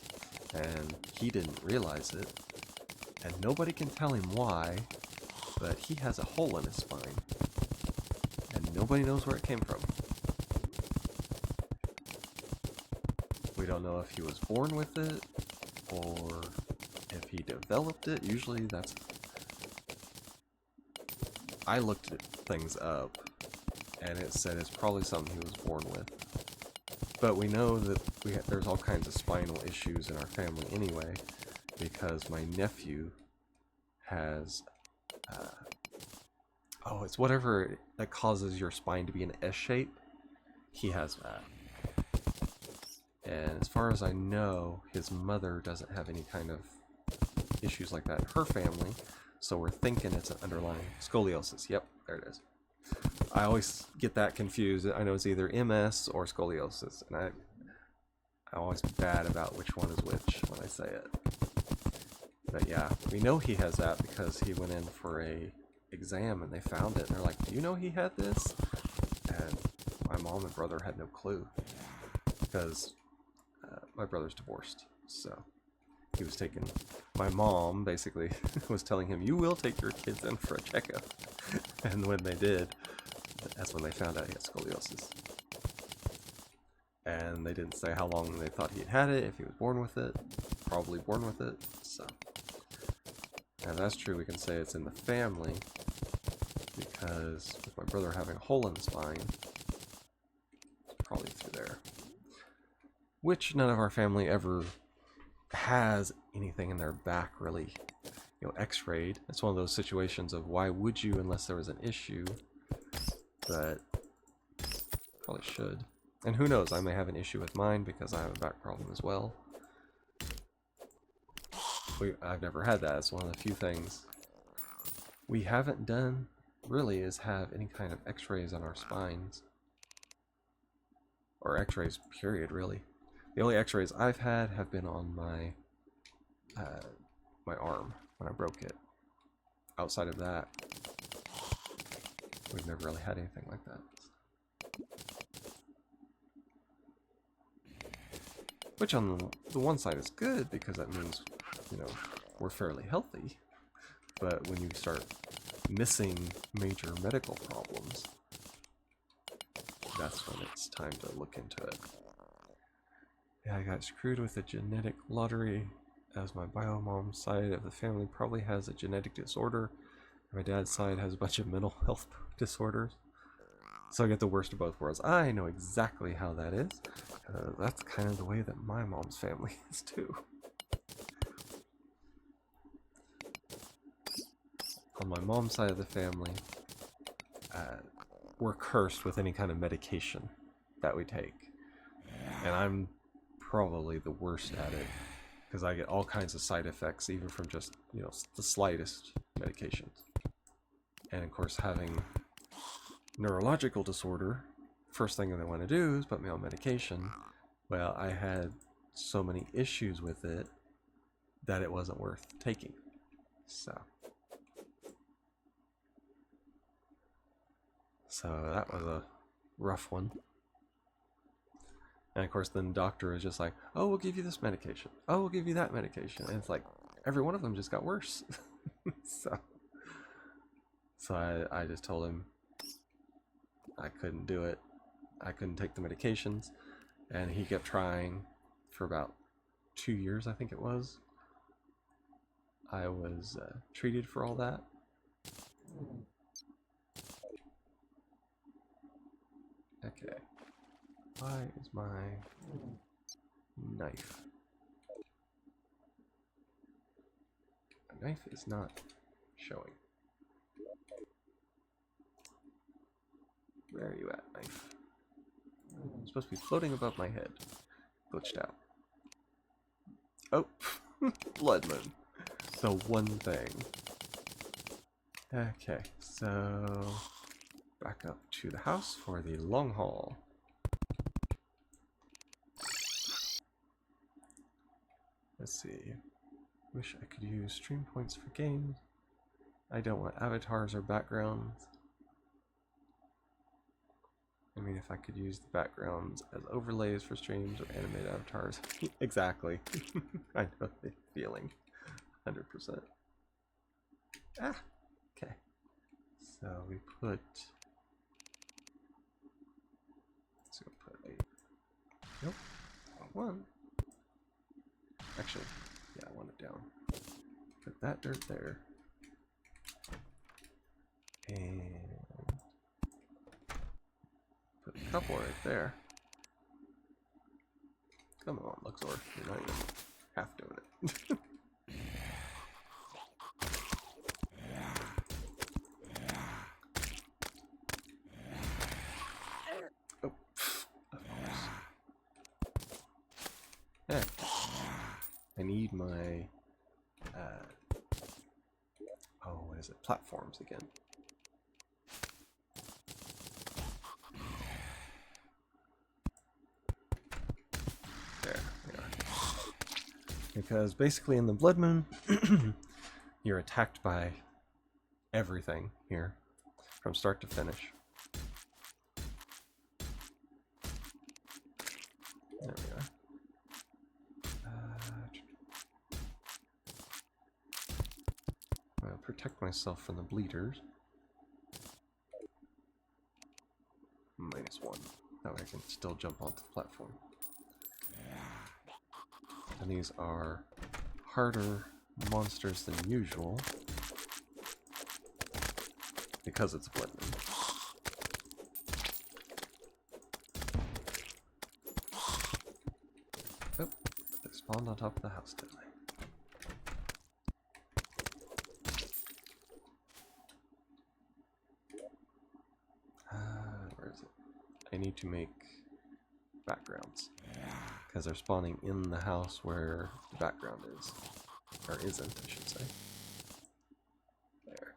and he didn't realize it, and nobody can tell him why, but he has a hole in his spine, and nobody knows where it came from. We don't know if he was born with it, or if he developed it. Usually that's... I looked things up, and it said it's probably something he was born with. But we know that there's all kinds of spinal issues in our family anyway, because my nephew has, it's whatever that causes your spine to be an S shape. He has that. And as far as I know, his mother doesn't have any kind of issues like that in her family, so we're thinking it's an underlying scoliosis. Yep, there it is. I always get that confused. I know it's either MS or scoliosis, and I'm always bad about which one is which when I say it. But yeah, we know he has that because he went in for a exam and they found it, and they're like, do you know he had this? And my mom and brother had no clue, because my brother's divorced, so he was taking... My mom basically was telling him, you will take your kids in for a checkup. And when they did, that's when they found out he had scoliosis. And they didn't say how long they thought he had it, if he was born with it. Probably born with it, so... And that's true, we can say it's in the family, because with my brother having a hole in the spine, it's probably through there. Which none of our family ever has anything in their back really, x-rayed. It's one of those situations of why would you unless there was an issue, but probably should. And who knows, I may have an issue with mine because I have a back problem as well. I've never had that. It's one of the few things we haven't done really is have any kind of x-rays on our spines. Or x-rays period, really. The only x-rays I've had have been on my my arm when I broke it. Outside of that, we've never really had anything like that. Which on the one side is good, because that means, we're fairly healthy. But when you start missing major medical problems, that's when it's time to look into it. Yeah, I got screwed with a genetic lottery, as my biome side of the family probably has a genetic disorder. My dad's side has a bunch of mental health disorders. So I get the worst of both worlds. I know exactly how that is. That's kind of the way that my mom's family is too. On my mom's side of the family, we're cursed with any kind of medication that we take. And I'm probably the worst at it, because I get all kinds of side effects, even from just, you know, the slightest medications. And of course, having neurological disorder, first thing that I want to do is put me on medication. Well, I had so many issues with it that it wasn't worth taking. So that was a rough one. And of course, then the doctor is just like, oh, we'll give you this medication. Oh, we'll give you that medication. And it's like, every one of them just got worse. So I just told him I couldn't do it. I couldn't take the medications. And he kept trying for about 2 years, I think it was. I was treated for all that. Okay. Why is my knife? My knife is not showing. Where are you at, knife? It's supposed to be floating above my head. Glitched out. Oh, blood moon. The one thing. Okay, so back up to the house for the long haul. Let's see. Wish I could use stream points for games. I don't want avatars or backgrounds. I mean, if I could use the backgrounds as overlays for streams or animated avatars. Exactly. I know the feeling. 100%. Ah! Okay. So we put... Let's go put a... Nope. One. Actually, yeah, I want it down. Put that dirt there. And... put a couple right there. Come on, Luxor. You're not even half doing it. Oh. Yeah. I need my... oh, what is it? Platforms again. There we are. Because basically in the Blood Moon, you're attacked by everything here, from start to finish. There we are. I'll protect myself from the bleeders. -1. That way I can still jump onto the platform. And these are harder monsters than usual because it's Blood Moon. Oh, they spawned on top of the house, didn't they? Where is it? I need to make backgrounds. Because they're spawning in the house where the background is. Or isn't, I should say. There.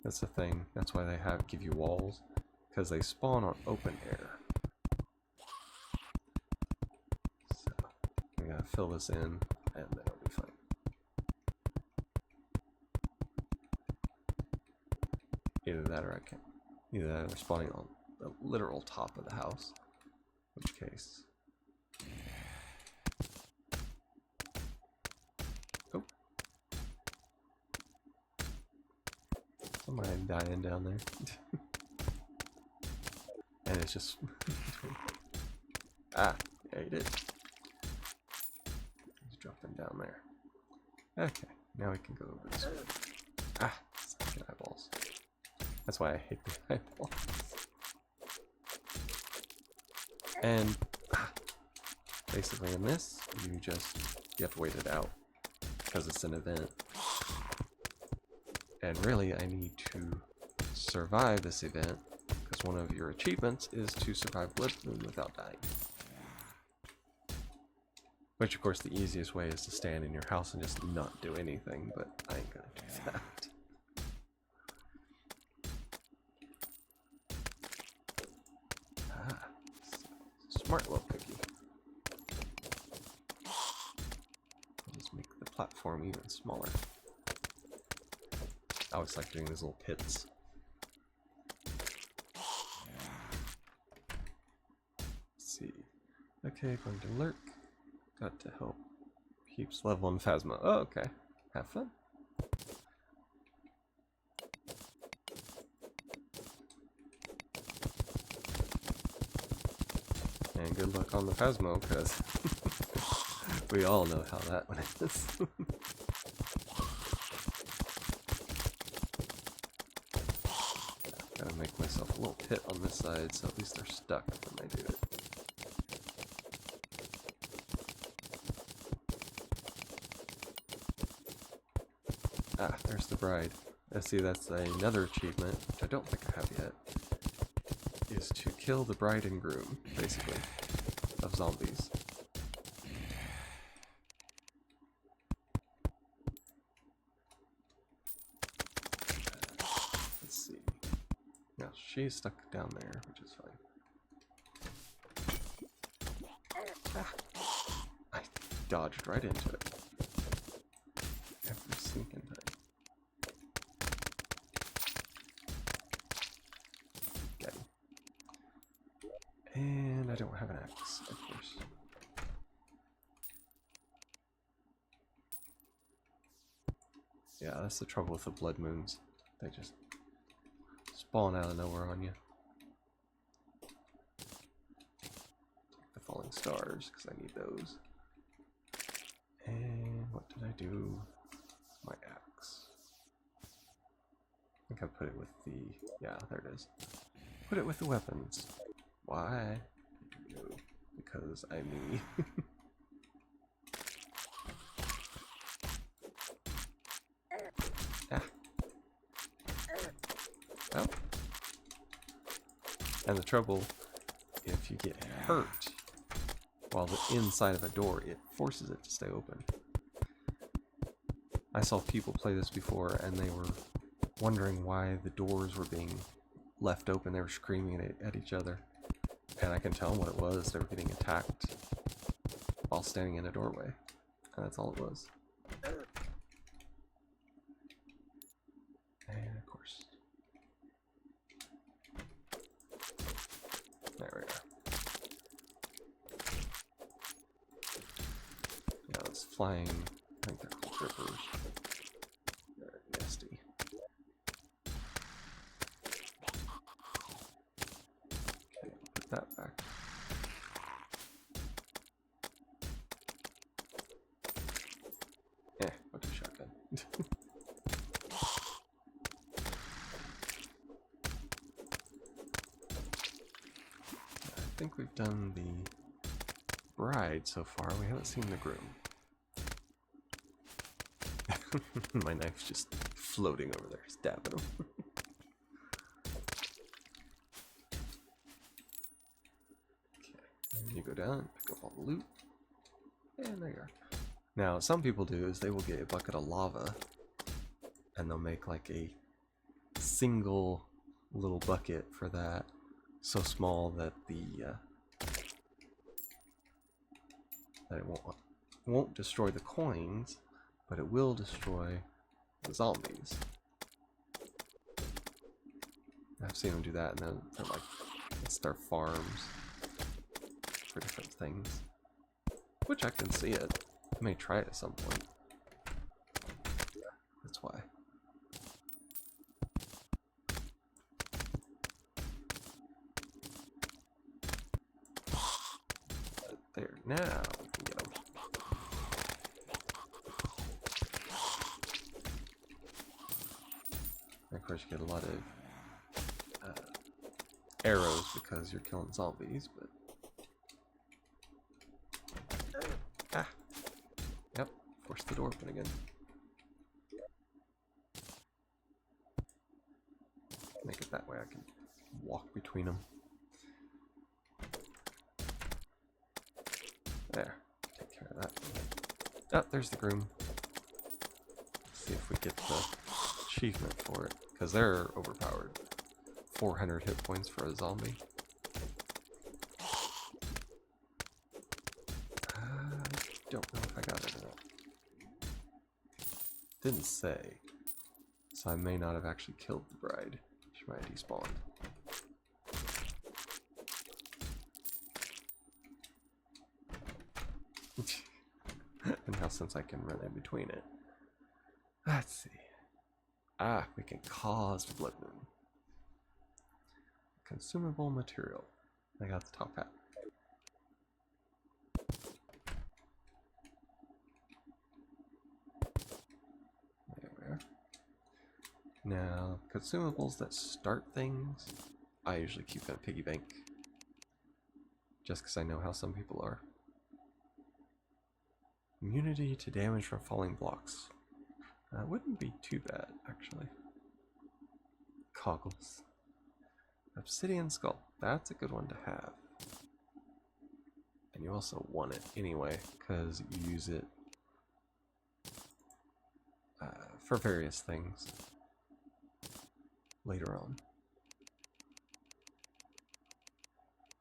That's the thing. That's why they give you walls. Because they spawn on open air. So, we gotta fill this in, and then it'll be fine. Either that or I can't. Either that or they're spawning on the literal top of the house. In which case... oh. Somebody dying down there. And it's just... ah, yeah, you did. Just drop them down there. Okay, now we can go over this way. Ah, fucking eyeballs. That's why I hate the eyeballs. And basically in this, you have to wait it out because it's an event. And really, I need to survive this event because one of your achievements is to survive Blood Moon without dying. Which, of course, the easiest way is to stand in your house and just not do anything, but I ain't gonna do that. Ah, smart little cookie. I'll just make the platform even smaller. I always like doing these little pits. Let's see. Okay, going to lurk. Got to help. Keeps level on Phasma. Oh, okay. Have fun. And good luck on the Phasmo, because we all know how that one is. Gotta make myself a little pit on this side, so at least they're stuck when I do it. Ah, there's the bride. See, that's another achievement, which I don't think I have yet, is to kill the bride and groom, basically, of zombies. Let's see. Now, she's stuck down there, which is fine. Ah, I dodged right into it. Every sinking time. Got him. And I don't have an axe, of course. Yeah, that's the trouble with the blood moons. They just spawn out of nowhere on you. The falling stars, because I need those. And what did I do? My axe. I think I put it with the... yeah, there it is. Put it with the weapons. Why? No, because I'm me. Ah. Well. And the trouble, if you get hurt while the inside of a door, it forces it to stay open. I saw people play this before, and they were wondering why the doors were being left open. They were screaming at each other. And I can tell them what it was. They were getting attacked while standing in a doorway. And that's all it was. And of course. There we are. Yeah, it's flying. I think they're called rippers. They're nasty. Okay, put that back. Yeah, what's a shotgun? I think we've done the bride so far. We haven't seen the groom. My knife's just floating over there, stabbing him. Okay, and you go down, pick up all the loot, and there you are. Now, what some people do is they will get a bucket of lava, and they'll make like a single little bucket for that, so small that that it won't destroy the coins, but it will destroy the zombies. I've seen them do that, and then they're like, it's their farms for different things. Which I can see it. I may try it at some point. That's why. Now we can get them. Of course, you get a lot of arrows because you're killing zombies, but yep, force the door open again. Make it that way I can walk between them. There, take care of that. Oh, there's the groom. Let's see if we get the achievement for it, because they're overpowered. 400 hit points for a zombie. Don't know if I got it or not. Didn't say, so I may not have actually killed the bride. She might have despawned. And now since I can run in between it. Let's see. Ah, we can cause blood moon. Consumable material. I got the top hat. There we are. Now, consumables that start things, I usually keep in a piggy bank. Just because I know how some people are. Immunity to damage from falling blocks. That wouldn't be too bad, actually. Coggles. Obsidian skull. That's a good one to have. And you also want it anyway, because you use it for various things later on.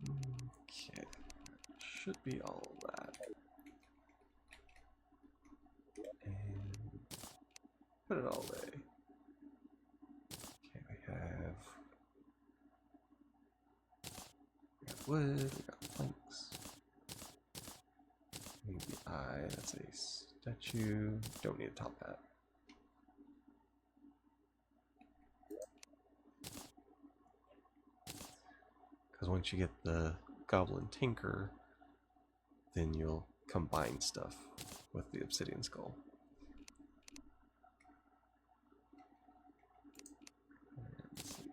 Okay. Should be all that. And put it all away. Okay, we have wood, we got planks. Need the eye, that's a statue. Don't need a top hat. Because once you get the goblin tinker, then you'll combine stuff with the obsidian skull. Let's see.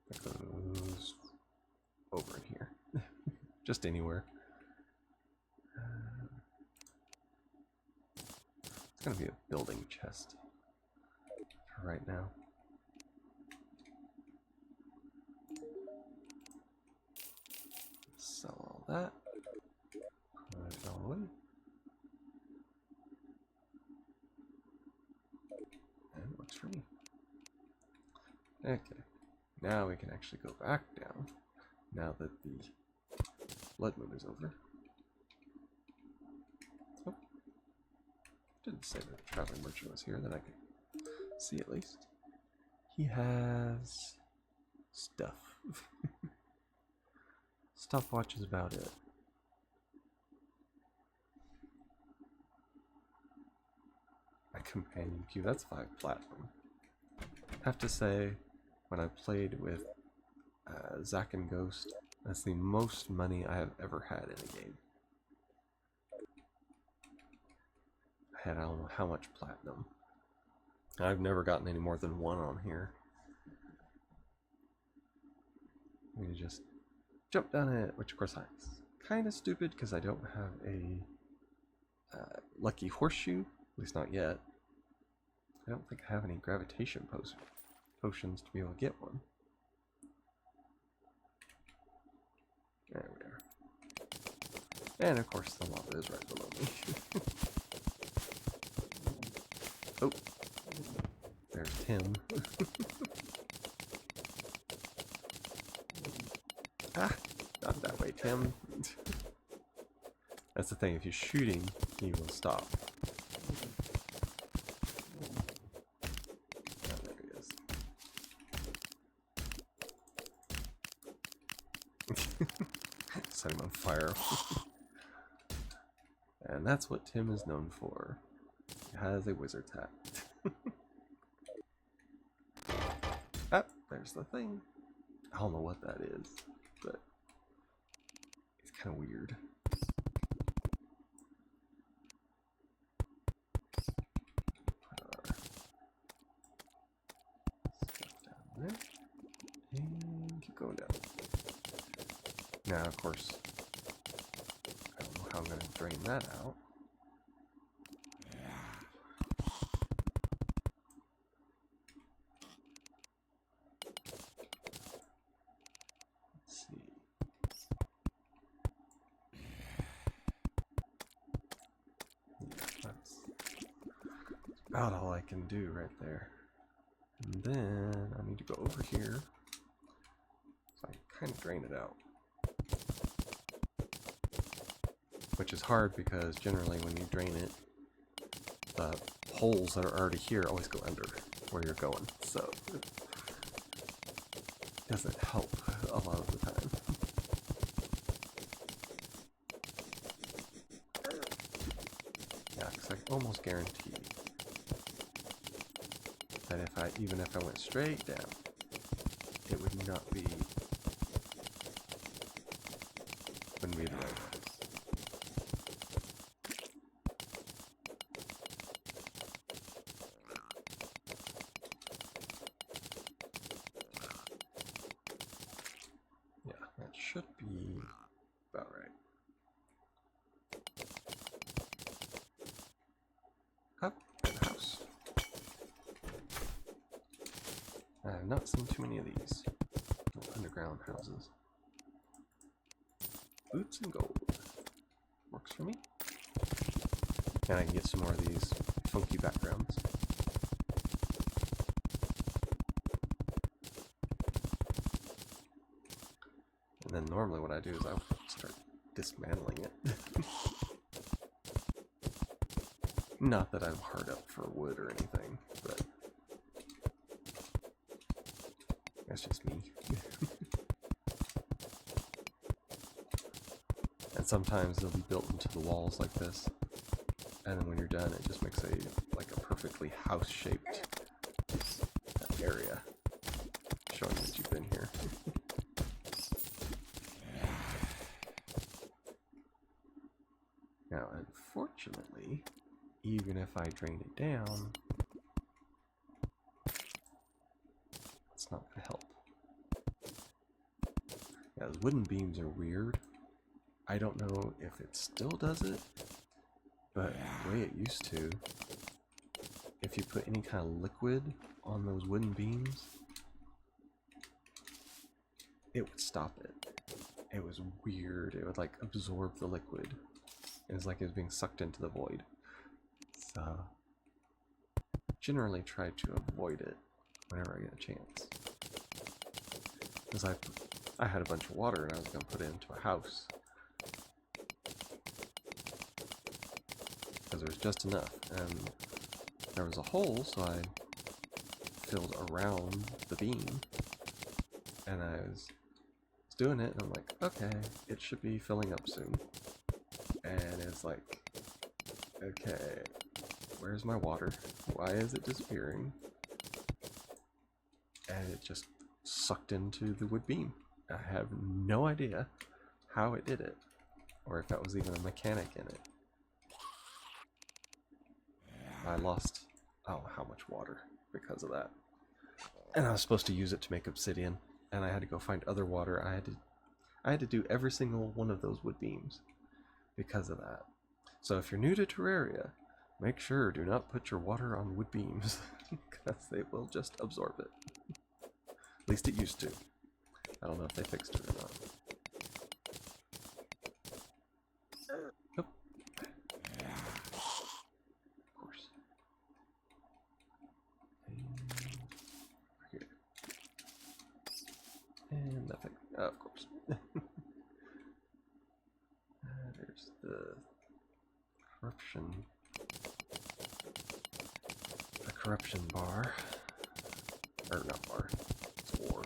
That goes over in here. Just anywhere. It's gonna be a building chest for right now. Sell all that. Put it all away. And it works for me. Okay. Now we can actually go back down. Now that the blood moon is over. Oh. Didn't say the traveling merchant was here that I could see at least. He has stuff. Stopwatch is about it. My companion cube, that's 5 platinum. I have to say, when I played with Zack and Ghost, that's the most money I have ever had in a game. I had I don't know how much platinum. I've never gotten any more than 1 on here. We just jump down it, which of course is kind of stupid because I don't have a lucky horseshoe, at least not yet. I don't think I have any gravitation potions to be able to get one. There we are. And of course the lava is right below me. Oh, there's Tim. Ah, not that way, Tim. That's the thing, if you're shooting, he will stop. Oh, there he is. Set him on fire. And that's what Tim is known for. He has a wizard's hat. Ah, there's the thing. I don't know what that is, but it's kind of weird. Now, of course, I don't know how I'm going to drain that out. Let's see. Yeah, that's about all I can do right there. And then I need to go over here so I can kind of drain it out. Which is hard because generally when you drain it, the holes that are already here always go under where you're going. So it doesn't help a lot of the time. Yeah, because I almost guarantee that even if I went straight down, it would not be, wouldn't be the right place. Yeah, that should be about right. Up, and house. I have not seen too many of these underground houses. Boots and gold. Works for me. And I can get some more of these funky backgrounds. And then normally what I do is I start dismantling it. Not that I'm hard up for wood or anything, but that's just me. And sometimes they'll be built into the walls like this, and then when you're done, it just makes a perfectly house-shaped area, showing that you've been here. Now, unfortunately, even if I drain it down, it's not going to help. Yeah, those wooden beams are weird. I don't know if it still does it, but the way it used to, if you put any kind of liquid on those wooden beams, it would stop it. It was weird. It would like absorb the liquid. It was like it was being sucked into the void. So, generally try to avoid it whenever I get a chance. Because I had a bunch of water and I was going to put it into a house. Because there was just enough, and there was a hole, so I filled around the beam, and I was doing it, and I'm like, okay, it should be filling up soon. And it's like, okay, where's my water? Why is it disappearing? And it just sucked into the wood beam. I have no idea how it did it, or if that was even a mechanic in it. I lost, oh, how much water because of that. And I was supposed to use it to make obsidian, and I had to go find other water. I had to do every single one of those wood beams because of that. So if you're new to Terraria, make sure do not put your water on wood beams because they will just absorb it. At least it used to. I don't know if they fixed it or not. Oh. Of course. And here. And nothing. Of course. There's the corruption bar. Or not bar. It's ore.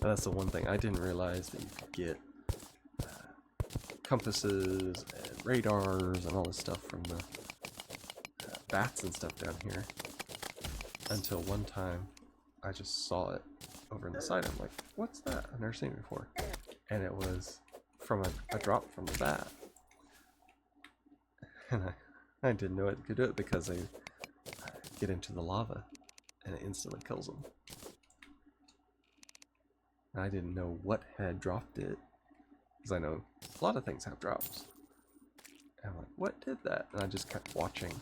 That's the one thing. I didn't realize that you could get compasses and radars and all this stuff from the bats and stuff down here. Until one time, I just saw it over in the side. I'm like, what's that? I've never seen it before. And it was from a drop from the bat. And I didn't know it could do it because they get into the lava and it instantly kills them. I didn't know what had dropped it, because I know a lot of things have drops. And I'm like, what did that? And I just kept watching,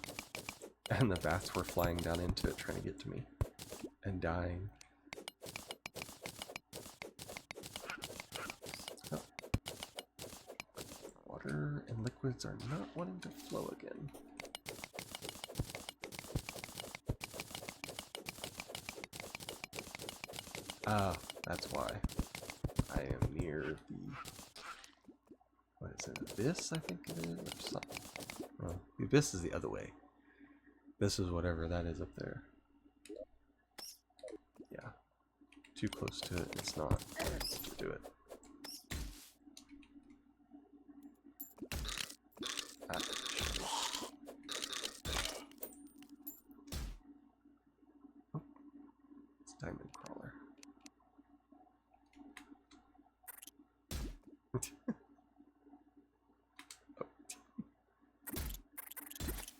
and the bats were flying down into it trying to get to me, and dying. Oh. Water and liquids are not wanting to flow again. Ah, that's why. I am near the... What is it? Abyss, I think it is? Or something. Well, the abyss is the other way. This is whatever that is up there. Yeah. Too close to it, it's not to do it. Ah. Oh. It's a diamond crawler.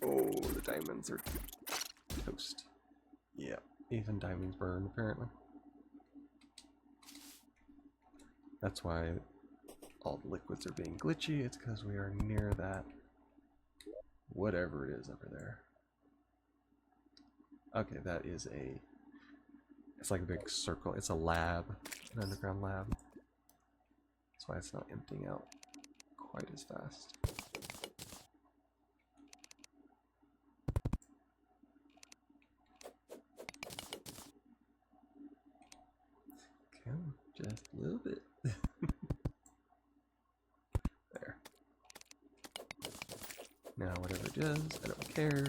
Oh, the diamonds are toast. Yeah, even diamonds burn, apparently. That's why all the liquids are being glitchy. It's because we are near that whatever it is over there. Okay, that is a... It's like a big circle. It's a lab, an underground lab. That's why it's not emptying out quite as fast. Come, just a little bit. There. Now whatever it is, I don't care.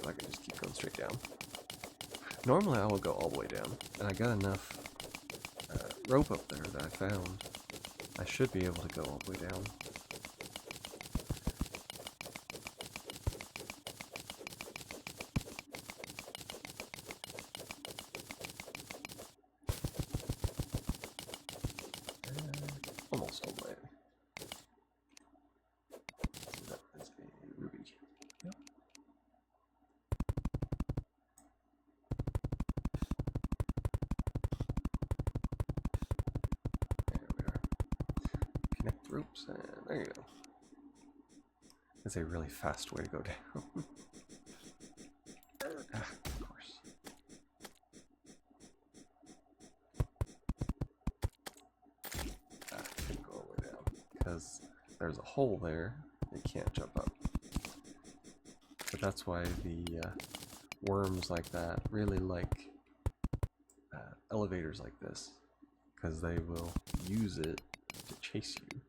I can just keep going straight down. Normally I will go all the way down, and I got enough rope up there that I found. I should be able to go all the way down. Almost all the way. So that is a ruby. Yep. There we are. Connect ropes, and there you go. That's a really fast way to go down. Ah, of course. Couldn't go all the way down because there's a hole there. They can't jump up. But that's why the worms like that really like elevators like this, because they will use it to chase you.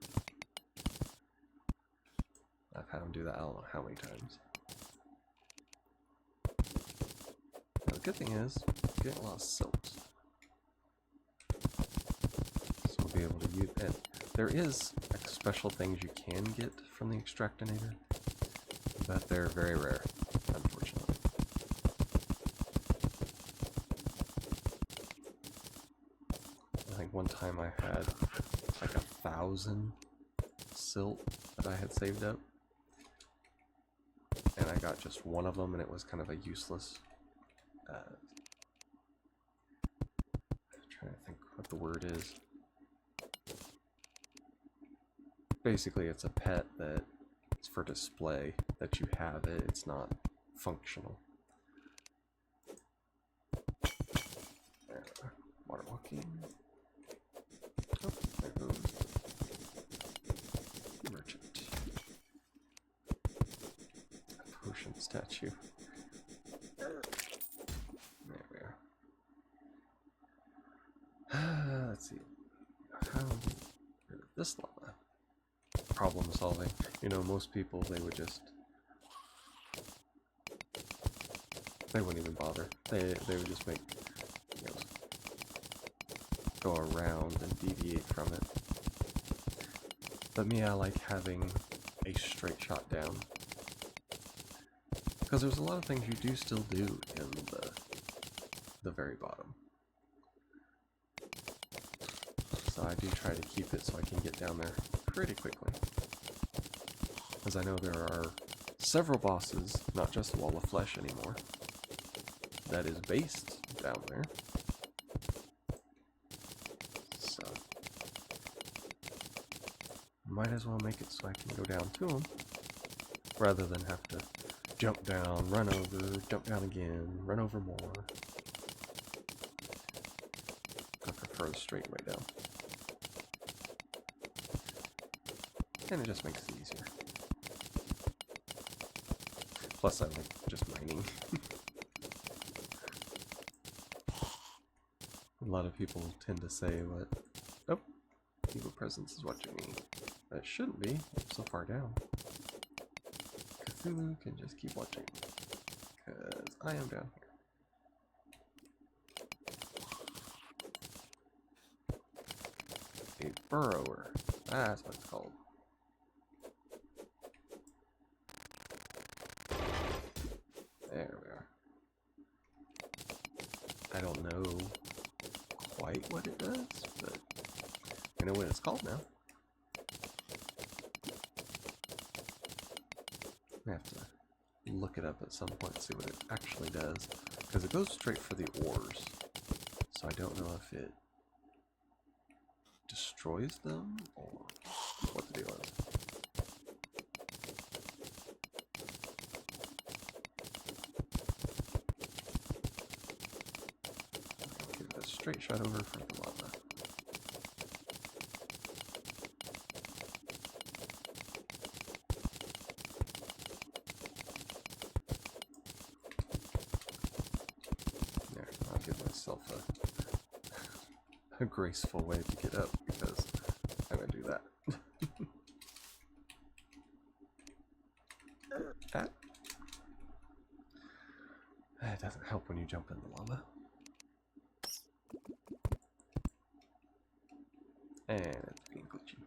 I've had them do that I don't know how many times. Now, the good thing is, I'm getting a lot of silks. So we'll be able to use it. There is special things you can get from the extractinator, but they're very rare, unfortunately. I think one time I had like 1,000 silt that I had saved up, and I got just one of them, and it was kind of a useless. I'm trying to think what the word is. Basically, it's a pet that it's for display, that you have it, it's not functional. There, water walking. Oh, there goes merchant. A potion statue. There we are. Let's see. How do we get rid of this lava? Problem solving. You know, most people, they would just... They wouldn't even bother. They would just make, you know, go around and deviate from it. But me, I like having a straight shot down. Because there's a lot of things you do still do in the very bottom. So I do try to keep it so I can get down there pretty quickly. Because I know there are several bosses, not just Wall of Flesh anymore, that is based down there. So, might as well make it so I can go down to them, rather than have to jump down, run over, jump down again, run over more. I prefer the straight way down. And it just makes it easier. Plus I like just mining. A lot of people tend to say, what? Oh, evil presence is watching me. That shouldn't be. I'm so far down. Cthulhu can just keep watching. Because I am down here. A burrower. That's what it's called. There we are. I don't know quite what it does, but I know what it's called now. I have to look it up at some point and see what it actually does, because it goes straight for the ores, so I don't know if it destroys them or what the deal is. I'll give it a straight shot over from the lava. There, I'll give myself a graceful way to get up, because I'm gonna do that. That. It doesn't help when you jump in the lava. And it's being glitchy.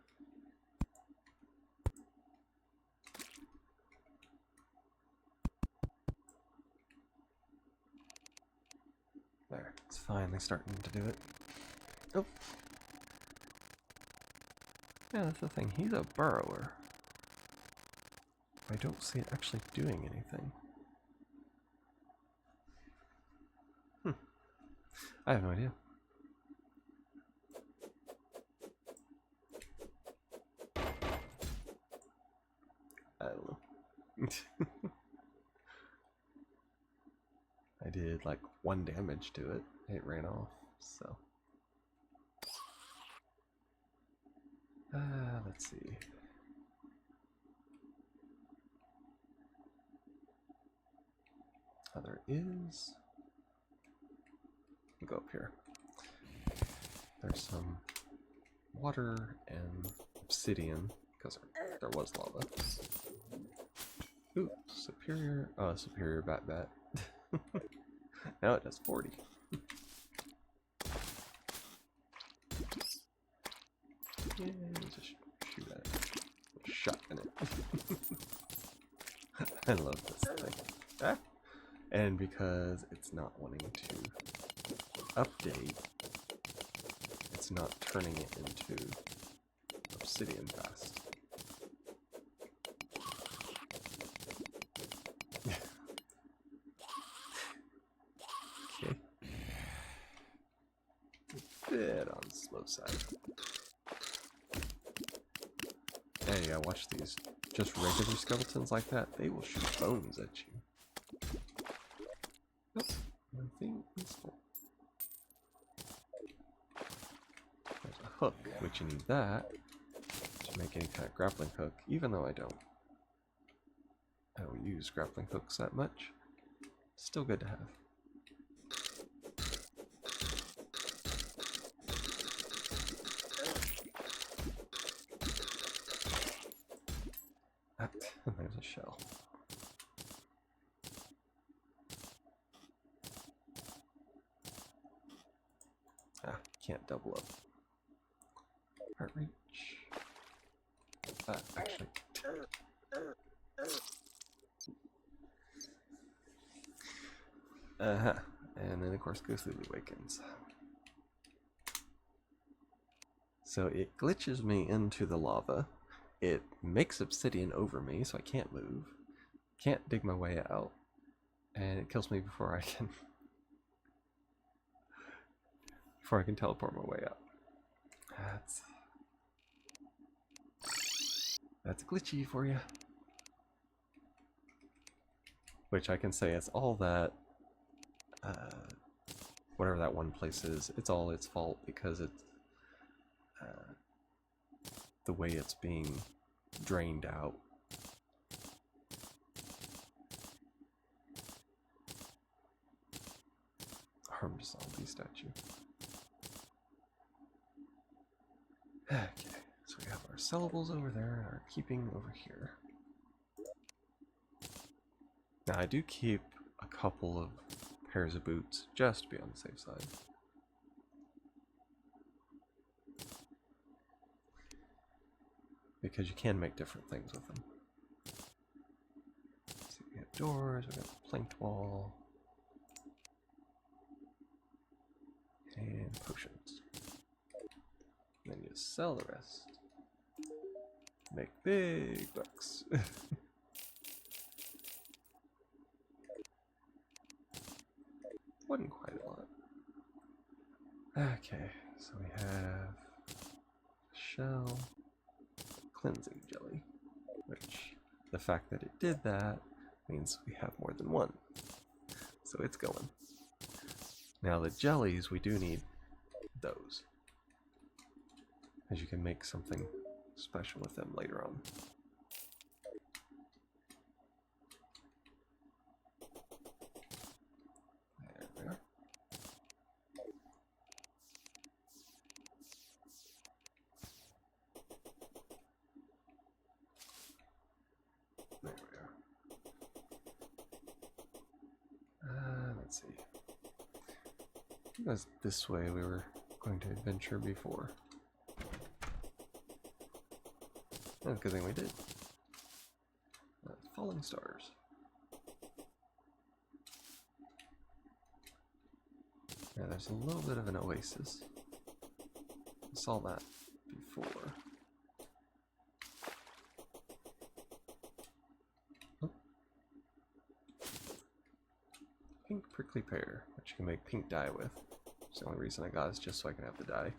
There, it's finally starting to do it. Oh. Yeah, that's the thing. He's a burrower. I don't see it actually doing anything. I have no idea. I don't know. I did like 1 damage to it. It ran off, so. Let's see. Oh, there is. We'll go up here. There's some water and obsidian, because there was lava. Ooh, superior. Oh, superior bat. Now it does 40. Yeah, just shoot at it. Shotgun it. I love this thing. Ah. And because it's not wanting to update, it's not turning it into obsidian fast. Okay. A bit on the slow side. Hey, I watch these just regular skeletons like that. They will shoot bones at you. Oh, one thing is full. There's a hook, which you need that to make any kind of grappling hook, even though I don't use grappling hooks that much. Still good to have. There's a shell. Ah, can't double up. Heart reach. Actually. And then of course Cthulhu awakens. So it glitches me into the lava. It makes obsidian over me, so I can't move. Can't dig my way out. And it kills me before I can before I can teleport my way up. That's glitchy for you. Which I can say it's all that, whatever that one place is, it's all its fault because it's the way it's being drained out. Armed zombie statue. Okay, so we have our sellables over there and our keeping over here. Now I do keep a couple of pairs of boots just to be on the safe side. Because you can make different things with them. So we have doors, we got a planked wall, and potions. Then you sell the rest. Make big bucks. Wasn't quite a lot. Okay, so we have shell, cleansing jelly, which the fact that it did that means we have more than one. So it's going. Now the jellies, we do need those, as you can make something special with them later on. There we are. There we are. Let's see. It was this way we were going to adventure before. That's a good thing we did. Falling stars. Yeah, there's a little bit of an oasis. I saw that before. Oh. Pink prickly pear, which you can make pink dye with. It's the only reason I got is just so I can have the dye.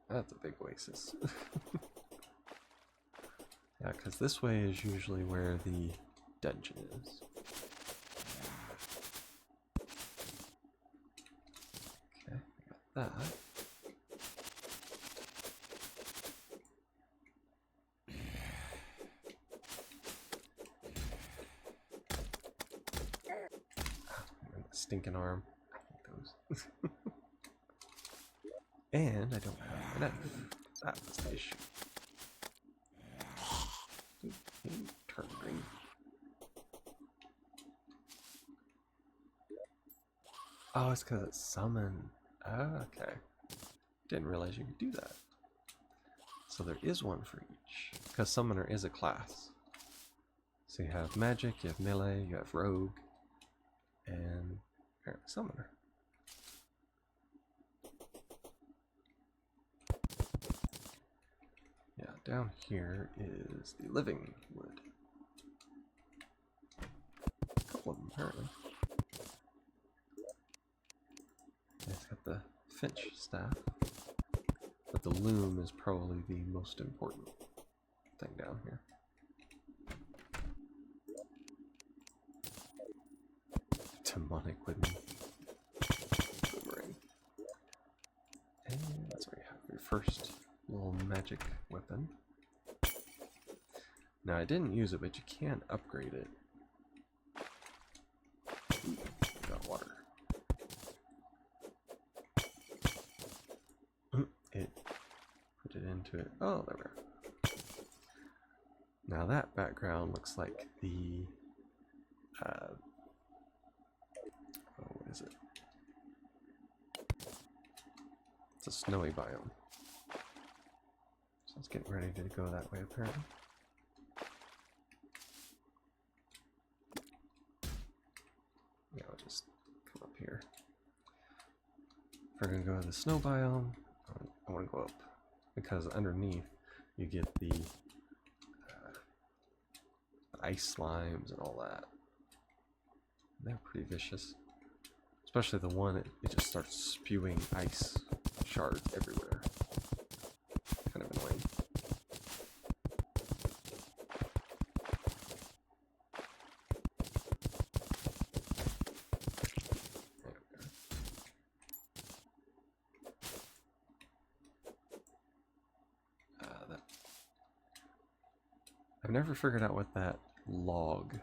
That's a big oasis. Yeah, because this way is usually where the dungeon is. Okay, I got that. And the stinking arm. I hate those. And I don't have an knife. That was the issue. Turn green. Oh, it's because it's summoned. Oh, okay. Didn't realize you could do that. So there is one for each. Because summoner is a class. So you have magic, you have melee, you have rogue, and apparently summoner. Yeah, down here is the living wood. A couple of them, apparently. Yeah, it's got the finch staff. But the loom is probably the most important thing down here. Demonic wooden boomerang. And that's where you have your first little magic weapon. Now I didn't use it, but you can upgrade it. Ooh, got water. It put it into it. Oh, there we are. Now that background looks like the oh, what is it? It's a snowy biome. So it's getting ready to go that way, apparently. Yeah, I'll just come up here. If we're gonna go to the snow biome, I want to go up because underneath you get the ice slimes and all that. They're pretty vicious. Especially the one, it just starts spewing ice shards everywhere. Kind of annoying. There we go. I've never figured out what that log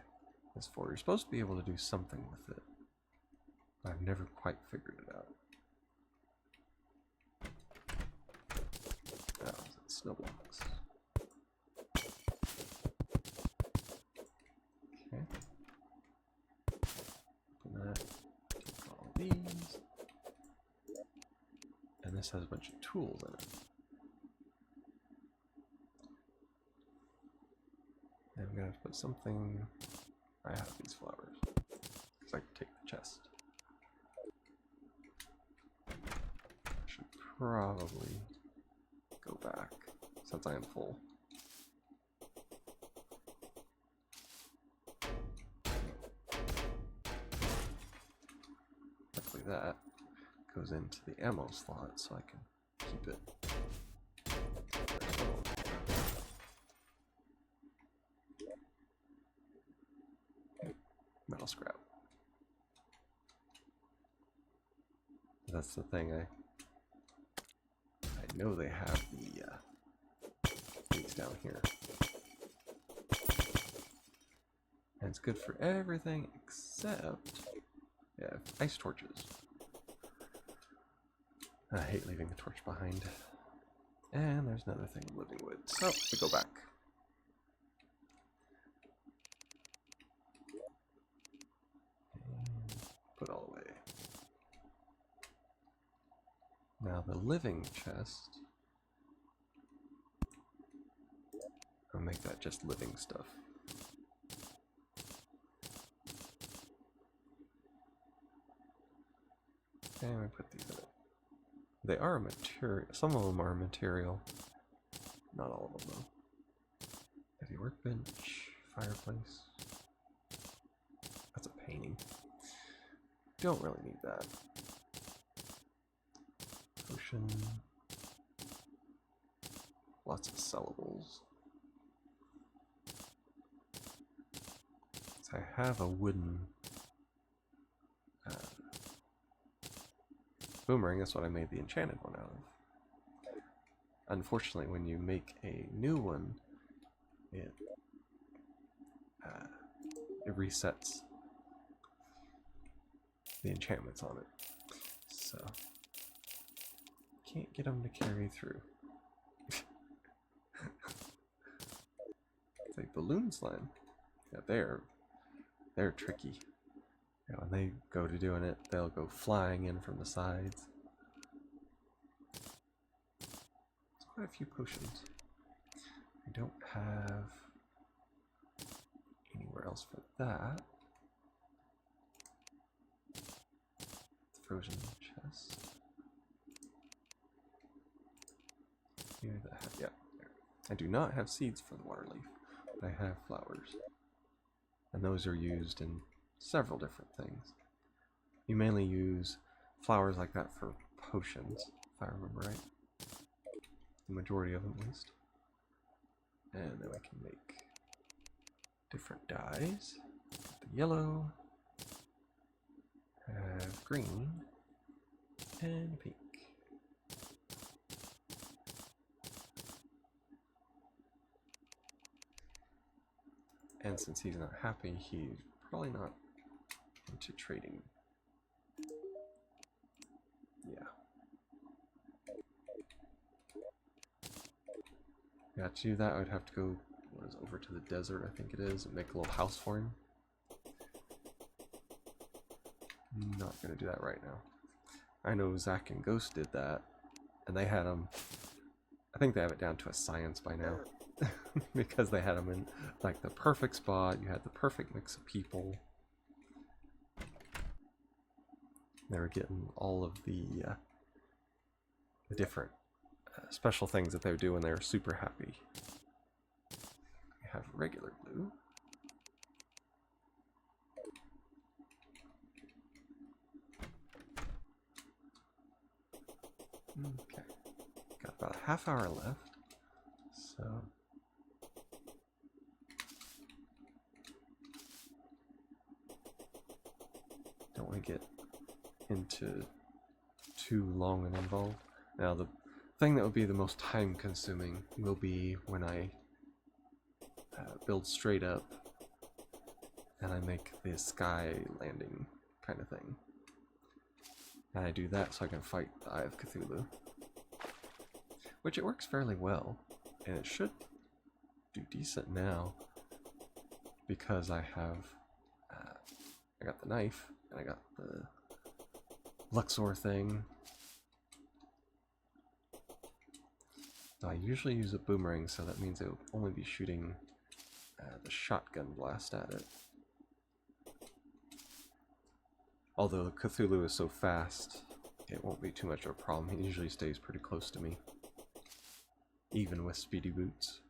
is for. You're supposed to be able to do something with it. I've never quite figured it out. Oh, snow blocks. Okay. Open that. Take all these. And this has a bunch of tools in it. And I'm gonna have to put something. I have these flowers. So I can take the chest. Probably go back since I am full. Luckily that goes into the ammo slot so I can keep it. Metal scrap. That's the thing, I know they have the things down here. And it's good for everything except, yeah, ice torches. I hate leaving the torch behind. And there's another thing of living wood. So, we go back. And put all away. Now the living chest, I'll make that just living stuff. And we put these in it. They are material, some of them are material, not all of them though. Heavy workbench, fireplace. That's a painting. Don't really need that. Potion. Lots of sellables. So I have a wooden boomerang. That's what I made the enchanted one out of. Unfortunately, when you make a new one, it resets the enchantments on it. So can't get them to carry through. It's like balloon slime. Yeah, they're tricky. Yeah, when they go to doing it, they'll go flying in from the sides. There's quite a few potions. I don't have anywhere else for that. Frozen chest. Here that have, yeah, there. I do not have seeds for the water leaf, but I have flowers. And those are used in several different things. You mainly use flowers like that for potions, if I remember right. The majority of them, at least. And then we can make different dyes. The yellow, have green, and pink. And since he's not happy, he's probably not into trading. Yeah. Yeah, to do that, I would have to go over to the desert, I think it is, and make a little house for him. I'm not going to do that right now. I know Zach and Ghost did that, and they had him, I think they have it down to a science by now. Because they had them in like the perfect spot, you had the perfect mix of people. They were getting all of the different special things that they would do, and they were super happy. We have regular blue. Okay. Got about a half hour left. So don't want to get into too long and involved. Now the thing that would be the most time consuming will be when I build straight up and I make the sky landing kind of thing. And I do that so I can fight the Eye of Cthulhu. Which it works fairly well, and it should do decent now because I have I got the knife and I got the Luxor thing. I usually use a boomerang, so that means it will only be shooting the shotgun blast at it. Although Cthulhu is so fast, it won't be too much of a problem. He usually stays pretty close to me, even with speedy boots.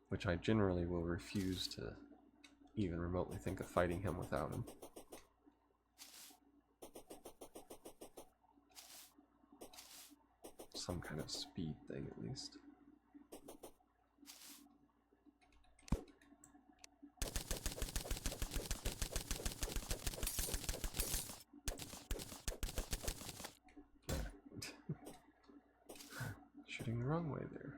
Which I generally will refuse to even remotely think of fighting him without him. Some kind of speed thing, at least. Shooting the wrong way there.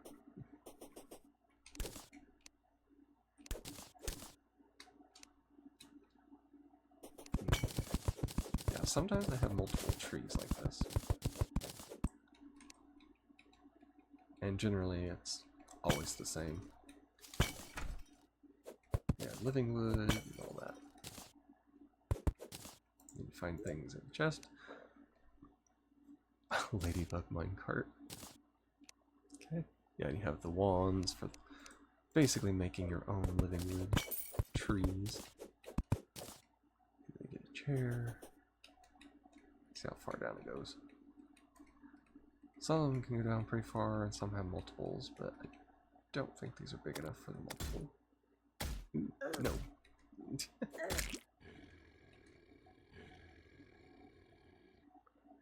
Yeah, sometimes I have multiple trees like this. And generally it's always the same. Yeah, living wood and all that. You can find things in the chest. Ladybug minecart. Okay. Yeah, and you have the wands for basically making your own living wood trees. You get a chair. See how far down it goes. Some of them can go down pretty far, and some have multiples, but I don't think these are big enough for the multiple. Ooh, no.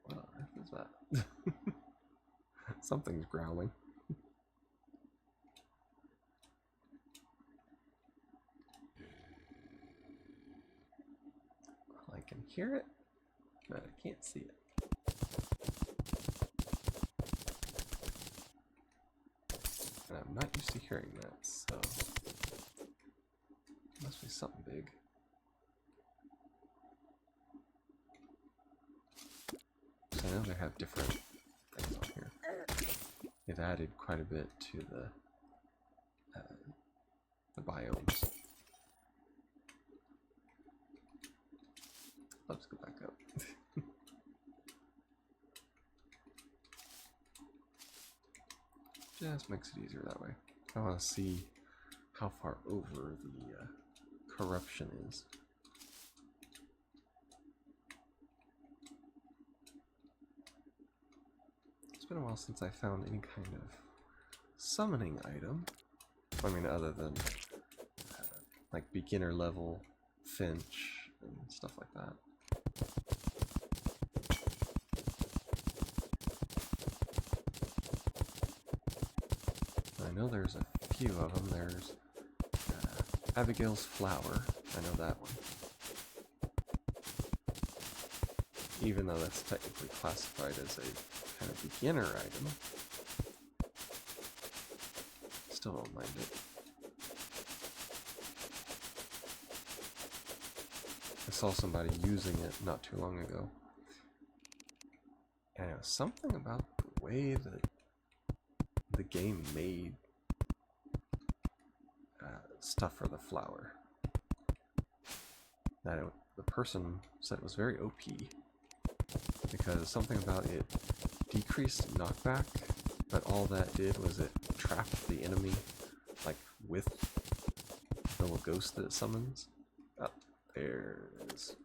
What on earth is that? Something's growling. I can hear it, but I can't see it. And I'm not used to hearing that, so it must be something big. So I know they have different things on here. They've added quite a bit to the biomes. Let's go back up. Just makes it easier that way. I want to see how far over the corruption is. It's been a while since I found any kind of summoning item. I mean, other than like beginner level Finch and stuff like that. I know there's a few of them. There's Abigail's Flower. I know that one. Even though that's technically classified as a kind of beginner item. Still don't mind it. I saw somebody using it not too long ago. And it was something about the way that the game made stuff for the flower. That the person said it was very OP because something about it decreased knockback, but all that did was it trapped the enemy like with the little ghost that it summons. Oh, there it is.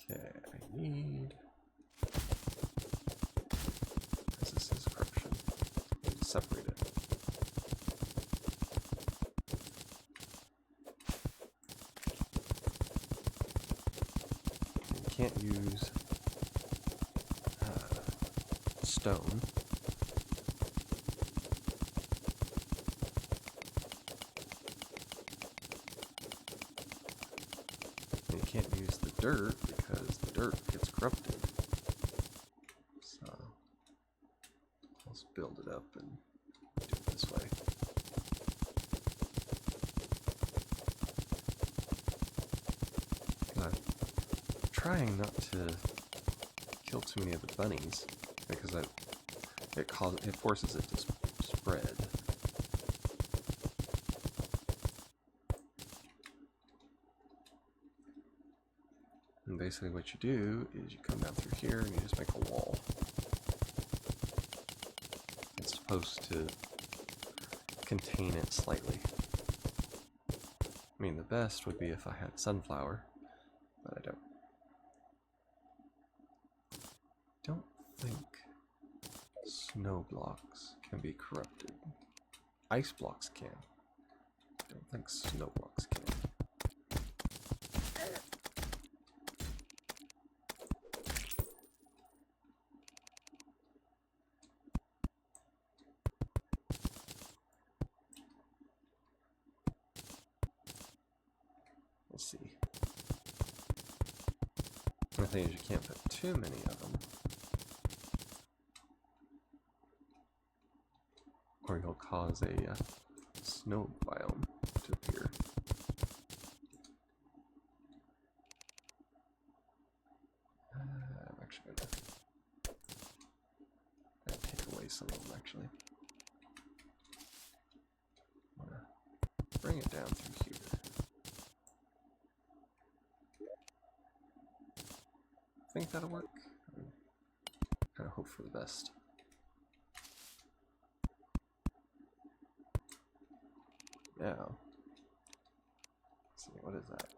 Okay, I need... This is corruption. Separate it. can't use stone. And you can't use the dirt because the dirt gets corrupted. So let's build it up and do it this way. I'm trying not to kill too many of the bunnies because it forces it to spread. And basically what you do is you come down through here and you just make a wall. It's supposed to contain it slightly. I mean, the best would be if I had sunflower, but I don't. Don't think snow blocks can be corrupted. Ice blocks can. I don't think snow blocks can. Let's see. The thing is, you can't put too many of them, or you'll cause a snow biome to appear. I'm actually gonna take away some of them. Actually, I'm gonna bring it down through here. Think that'll work. I'm kind of hope for the best. Now, let's see, what is that?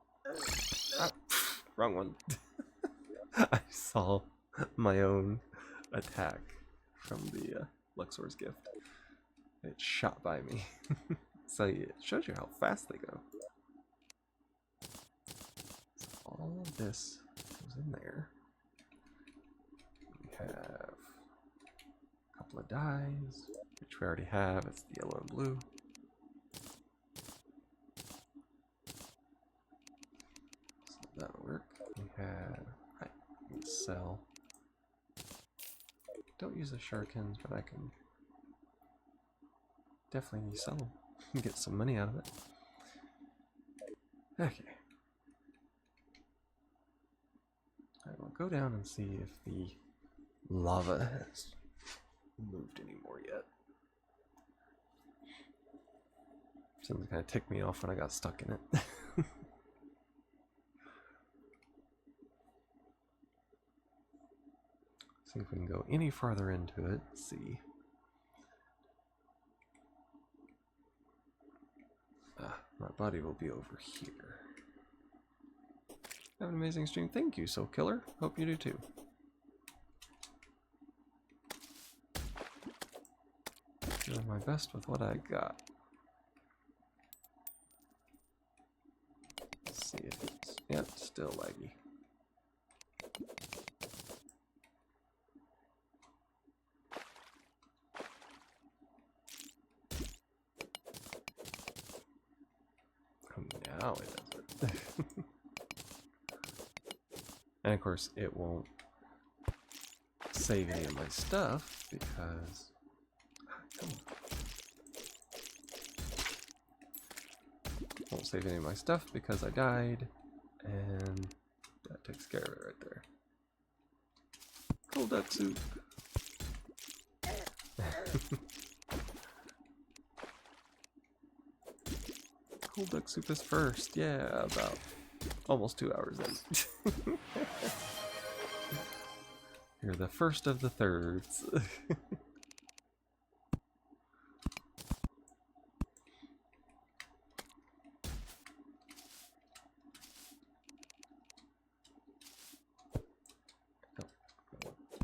Ah, wrong one. I saw my own attack from the Luxor's gift. It shot by me. So it shows you how fast they go. So all of this goes in there. We have a couple of dyes, which we already have. It's the yellow and blue. So that'll work. We have, I can sell. Don't use the shurikens, but I can definitely sell them and get some money out of it. Okay. Alright, we'll go down and see if the lava has moved anymore yet. Something kind of ticked me off when I got stuck in it. See if we can go any farther into it. Let's see. My body will be over here. Have an amazing stream. Thank you, Soul Killer. Hope you do too. Doing my best with what I got. Let's see if it's... Yep, still laggy. Now it does it. And of course it won't save any of my stuff because... Come on. Won't save any of my stuff because I died, and that takes care of it right there. Cool duck soup. Cool duck soup is first. Yeah, about almost 2 hours in. You're the first of the thirds.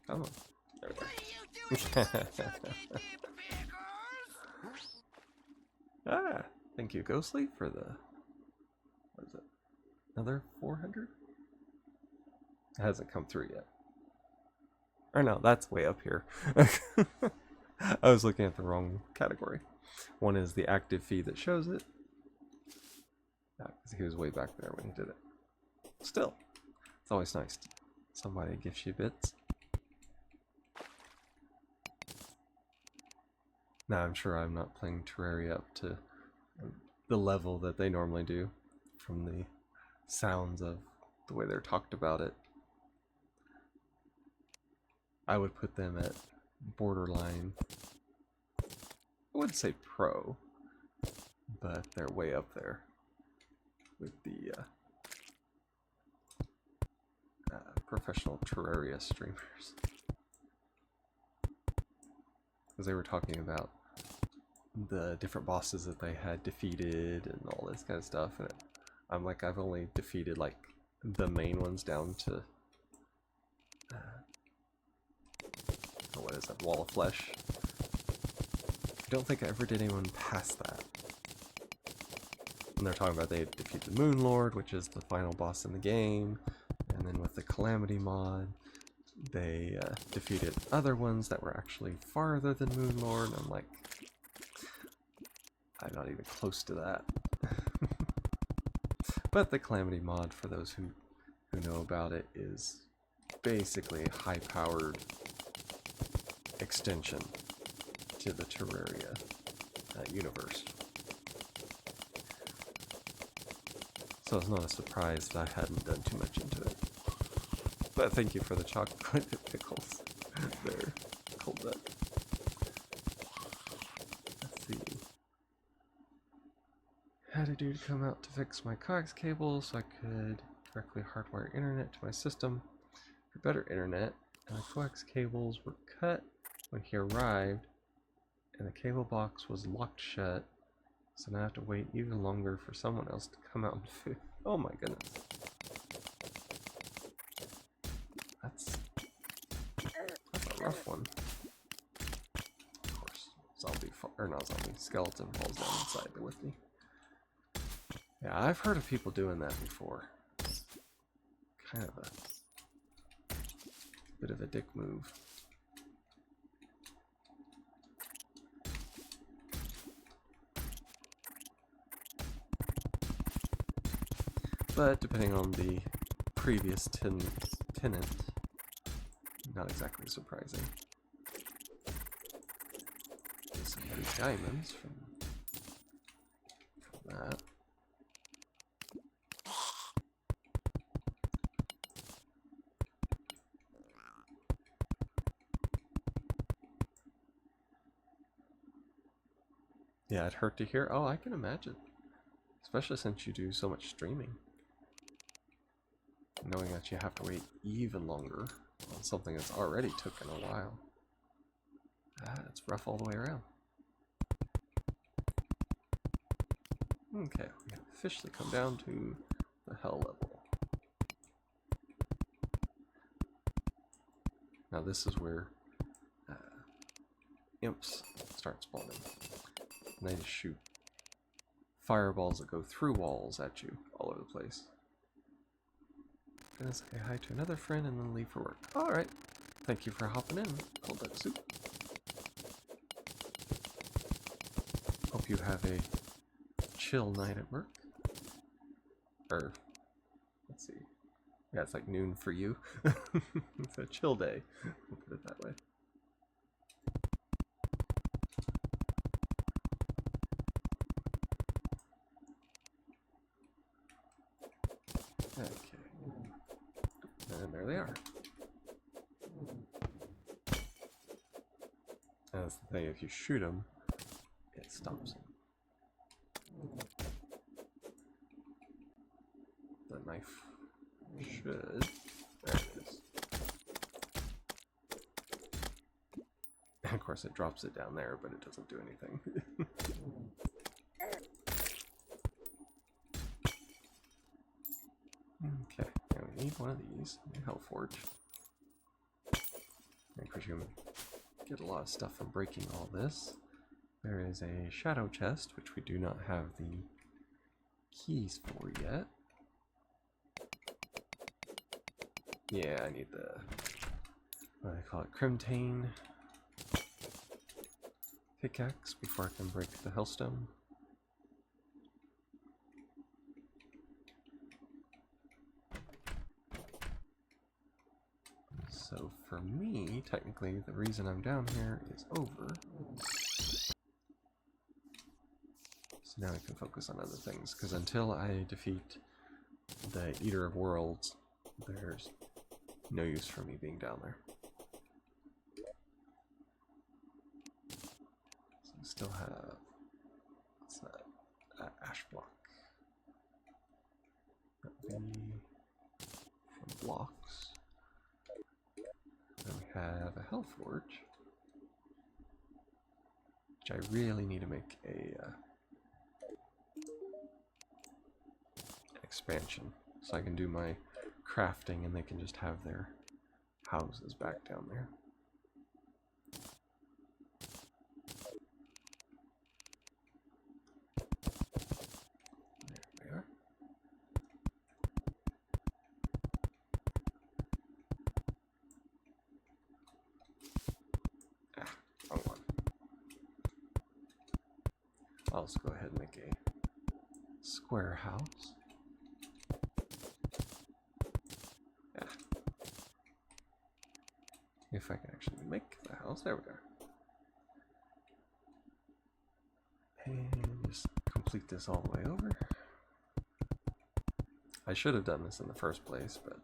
Come on. There we go. Ah, thank you, Ghostly, for the... What is it? Another 400? hasn't come through yet. Or no, that's way up here. I was looking at the wrong category. One is the active feed that shows it. Because he was way back there when he did it. Still, it's always nice. Somebody gives you bits. Now, I'm sure I'm not playing Terraria up to the level that they normally do from the sounds of the way they're talked about it. I would put them at borderline, I wouldn't say pro, but they're way up there with the professional Terraria streamers. Because they were talking about the different bosses that they had defeated and all this kind of stuff, and I'm like, I've only defeated like the main ones down to what is that, Wall of Flesh. I don't think I ever did anyone past that. And they're talking about they defeated Moon Lord, which is the final boss in the game, and then with the Calamity mod, they defeated other ones that were actually farther than Moon Lord. I'm like, I'm not even close to that. But the Calamity mod, for those who know about it, is basically a high-powered extension to the Terraria universe. So it's not a surprise that I hadn't done too much into it. But thank you for the chocolate pickles. They're cold up. Let's see. Had a dude come out to fix my coax cable so I could directly hardwire internet to my system for better internet, and the coax cables were cut when he arrived, and the cable box was locked shut, so now I have to wait even longer for someone else to come out and fix. Oh my goodness. That's a rough one. Of course, skeleton falls down inside with me. Yeah, I've heard of people doing that before. Kind of a bit of a dick move. But depending on the previous tenant, not exactly surprising. Get some heavy diamonds from that. Yeah, it hurt to hear. Oh, I can imagine. Especially since you do so much streaming. Knowing that you have to wait even longer on something that's already taken a while. It's rough all the way around. Okay, we have officially come down to the hell level. Now this is where imps start spawning. And they just shoot fireballs that go through walls at you all over the place. Gonna say hi to another friend and then leave for work. Alright. Thank you for hopping in. Cold duck soup. Hope you have a chill night at work. Or, let's see. Yeah, it's like noon for you. It's a chill day. We'll put it that way. Okay. And there they are. That's the thing, if you shoot them, it stops them. The knife should... There it is. And of course it drops it down there, but it doesn't do anything. Okay, now we need one of these. Hellforge. And of course you can get a lot of stuff from breaking all this. There is a shadow chest, which we do not have the keys for yet. Yeah, I need the, what do I call it, Crimtane pickaxe before I can break the Hellstone. So for me, technically, the reason I'm down here is over. So now I can focus on other things, because until I defeat the Eater of Worlds, there's no use for me being down there. So we still have, what's that? Ash block. That would be from blocks. Then we have a Hellforge, which I really need to make a expansion, so I can do my crafting and they can just have their houses back down there. There we are. Ah, wrong one. I'll just go ahead and make a square house. If I can actually make the house, there we go. And just complete this all the way over. I should have done this in the first place, but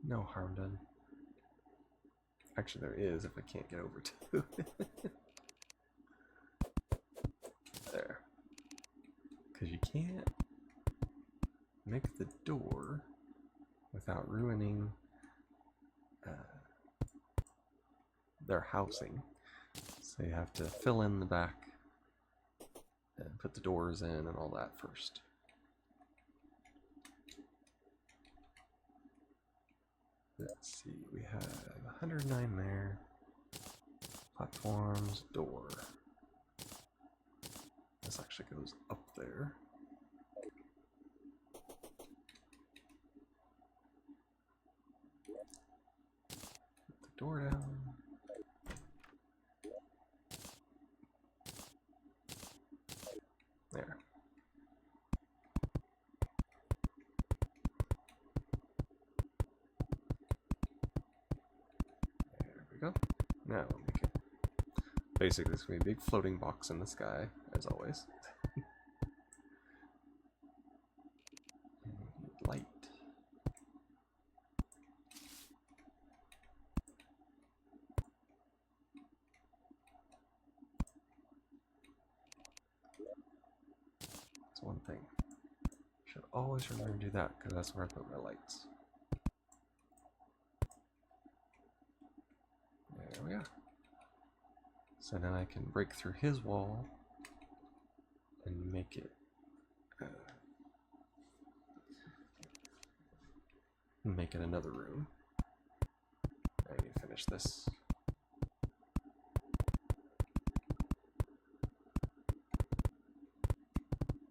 no harm done. Actually, there is if I can't get over to it. There. Because you can't make the door without ruining their housing. So you have to fill in the back and put the doors in and all that first. Let's see, we have 109 there. Platforms, door. This actually goes up there. Put the door down. There. There we go. Now we'll make it. Basically, it's going to be a big floating box in the sky, as always. And we need light. That's one thing. Should always remember to do that, because that's where I put my lights. There we are. So now I can break through his wall and make it another room. I need to finish this.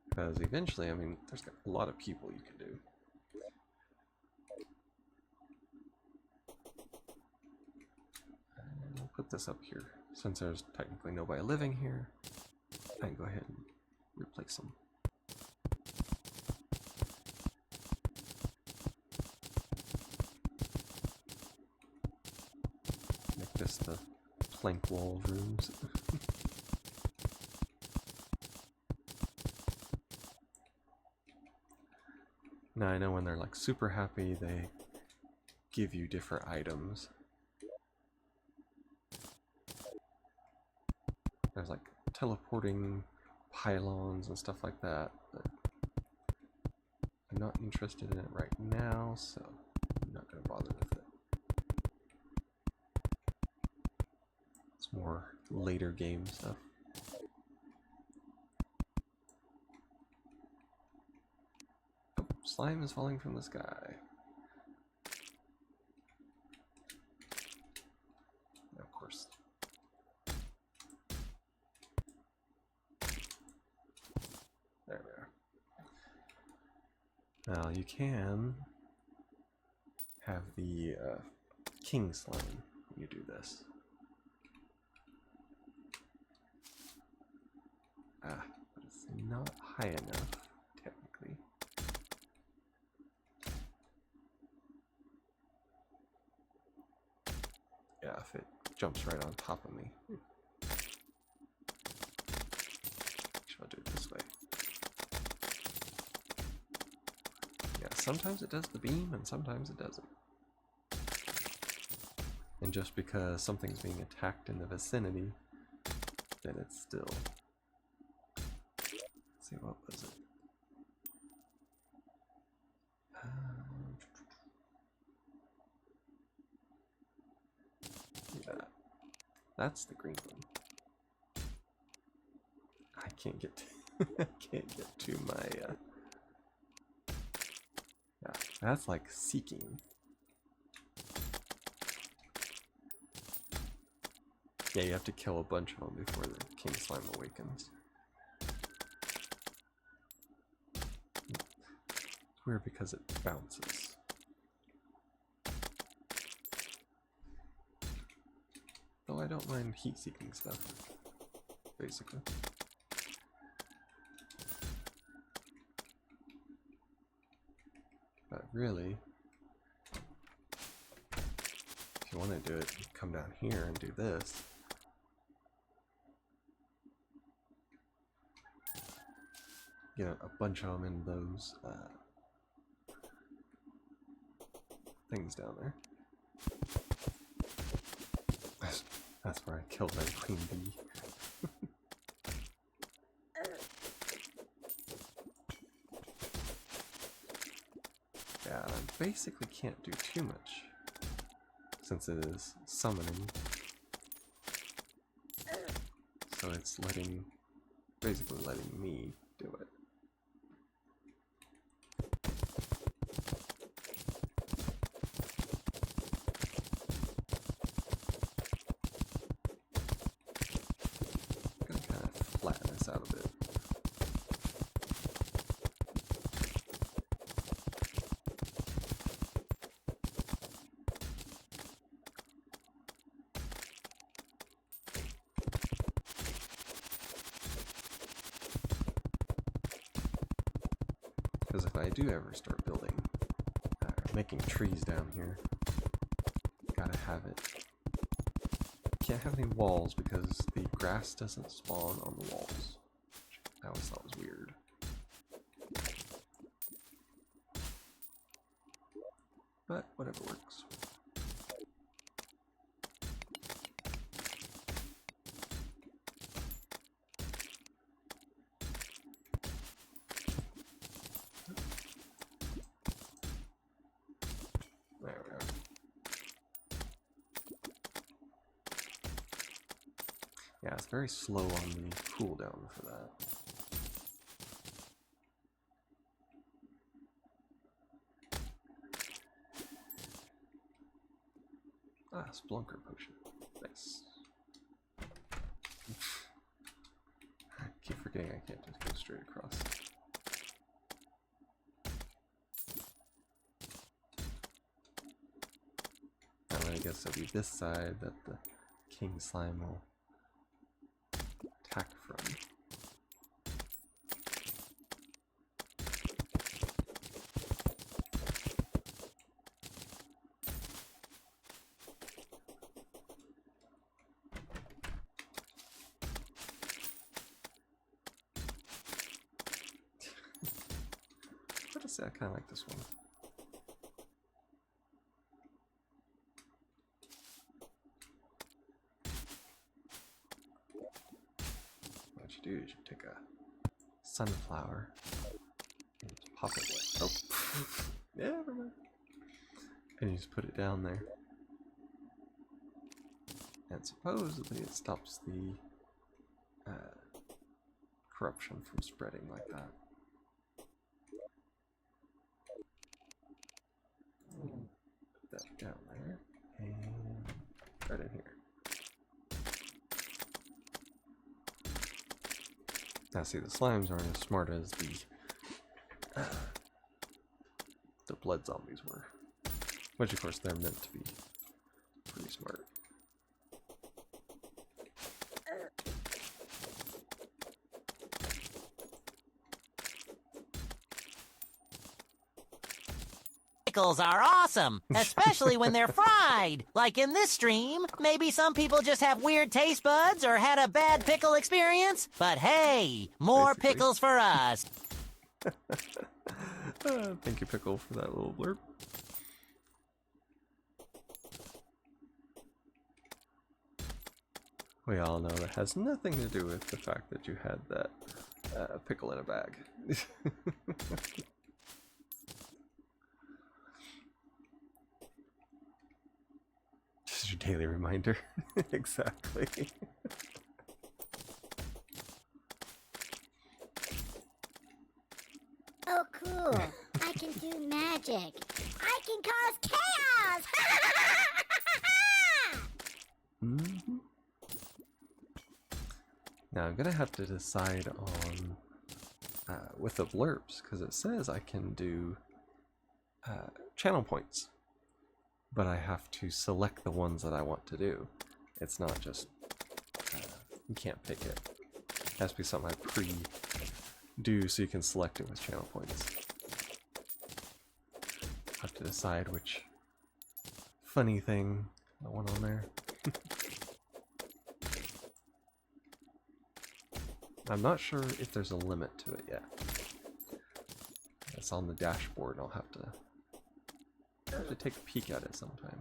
Because eventually, I mean, there's a lot of people you can do. And we'll put this up here. Since there's technically nobody living here, I can go ahead and replace them. Make this the plank wall rooms. Now I know when they're like super happy, they give you different items. There's like teleporting pylons and stuff like that, but I'm not interested in it right now, so I'm not going to bother with it. It's more later game stuff. Oh, slime is falling from the sky. Of course. There we are. Now you can have the king slime when you do this. But it's not high enough, technically. Yeah, if it jumps right on top of me. I'll do it this way. Yeah, sometimes it does the beam and sometimes it doesn't. And just because something's being attacked in the vicinity, then it's still... Let's see, what was it? Yeah, that's the green one. I can't get to, I can't get to my yeah, that's like seeking. Yeah, you have to kill a bunch of them before the king slime awakens. It's weird because it bounces. Though I don't mind heat seeking stuff, basically. But really, if you want to do it, you come down here and do this. You know, a bunch of them in those things down there. That's where I killed my queen bee. Yeah, I basically can't do too much since it is summoning. So it's basically letting me do it. I'm gonna kind of flatten this out a bit. Because if I do ever start building, making trees down here, gotta have it. Can't have any walls because the grass doesn't spawn on the walls. Which I always thought was weird. But whatever works. There we are. Yeah, it's very slow on the cooldown for that. Ah, Splunker potion. Nice. I keep forgetting I can't just go straight across. I guess it'll be this side that the king slime will attack from. I have to say, I kind of like this one. What you do is you take a sunflower and just pop it away. Oh, yeah, never mind. And you just put it down there. And supposedly it stops the corruption from spreading like that. Put that down there and right in here. Now see, the slimes aren't as smart as the blood zombies were. Which, of course, they're meant to be pretty smart.
Pickles are awesome, especially when they're fried. Like in this stream, maybe some people just have weird taste buds or had a bad pickle experience. But hey, more
Basically.
pickles for us.
Thank you, Pickle, for that little blurb. We all know that has nothing to do with the fact that you had that pickle in a bag. Just your daily reminder. Exactly.
Oh, cool. I can do magic. I can cause chaos!
Mm-hmm. Now I'm gonna have to decide on with the blurbs, because it says I can do channel points, but I have to select the ones that I want to do. It's not just you can't pick it. It has to be something I pre-do so you can select it with channel points. I have to decide which funny thing I want on there. I'm not sure if there's a limit to it yet. It's on the dashboard. I'll have to take a peek at it sometime.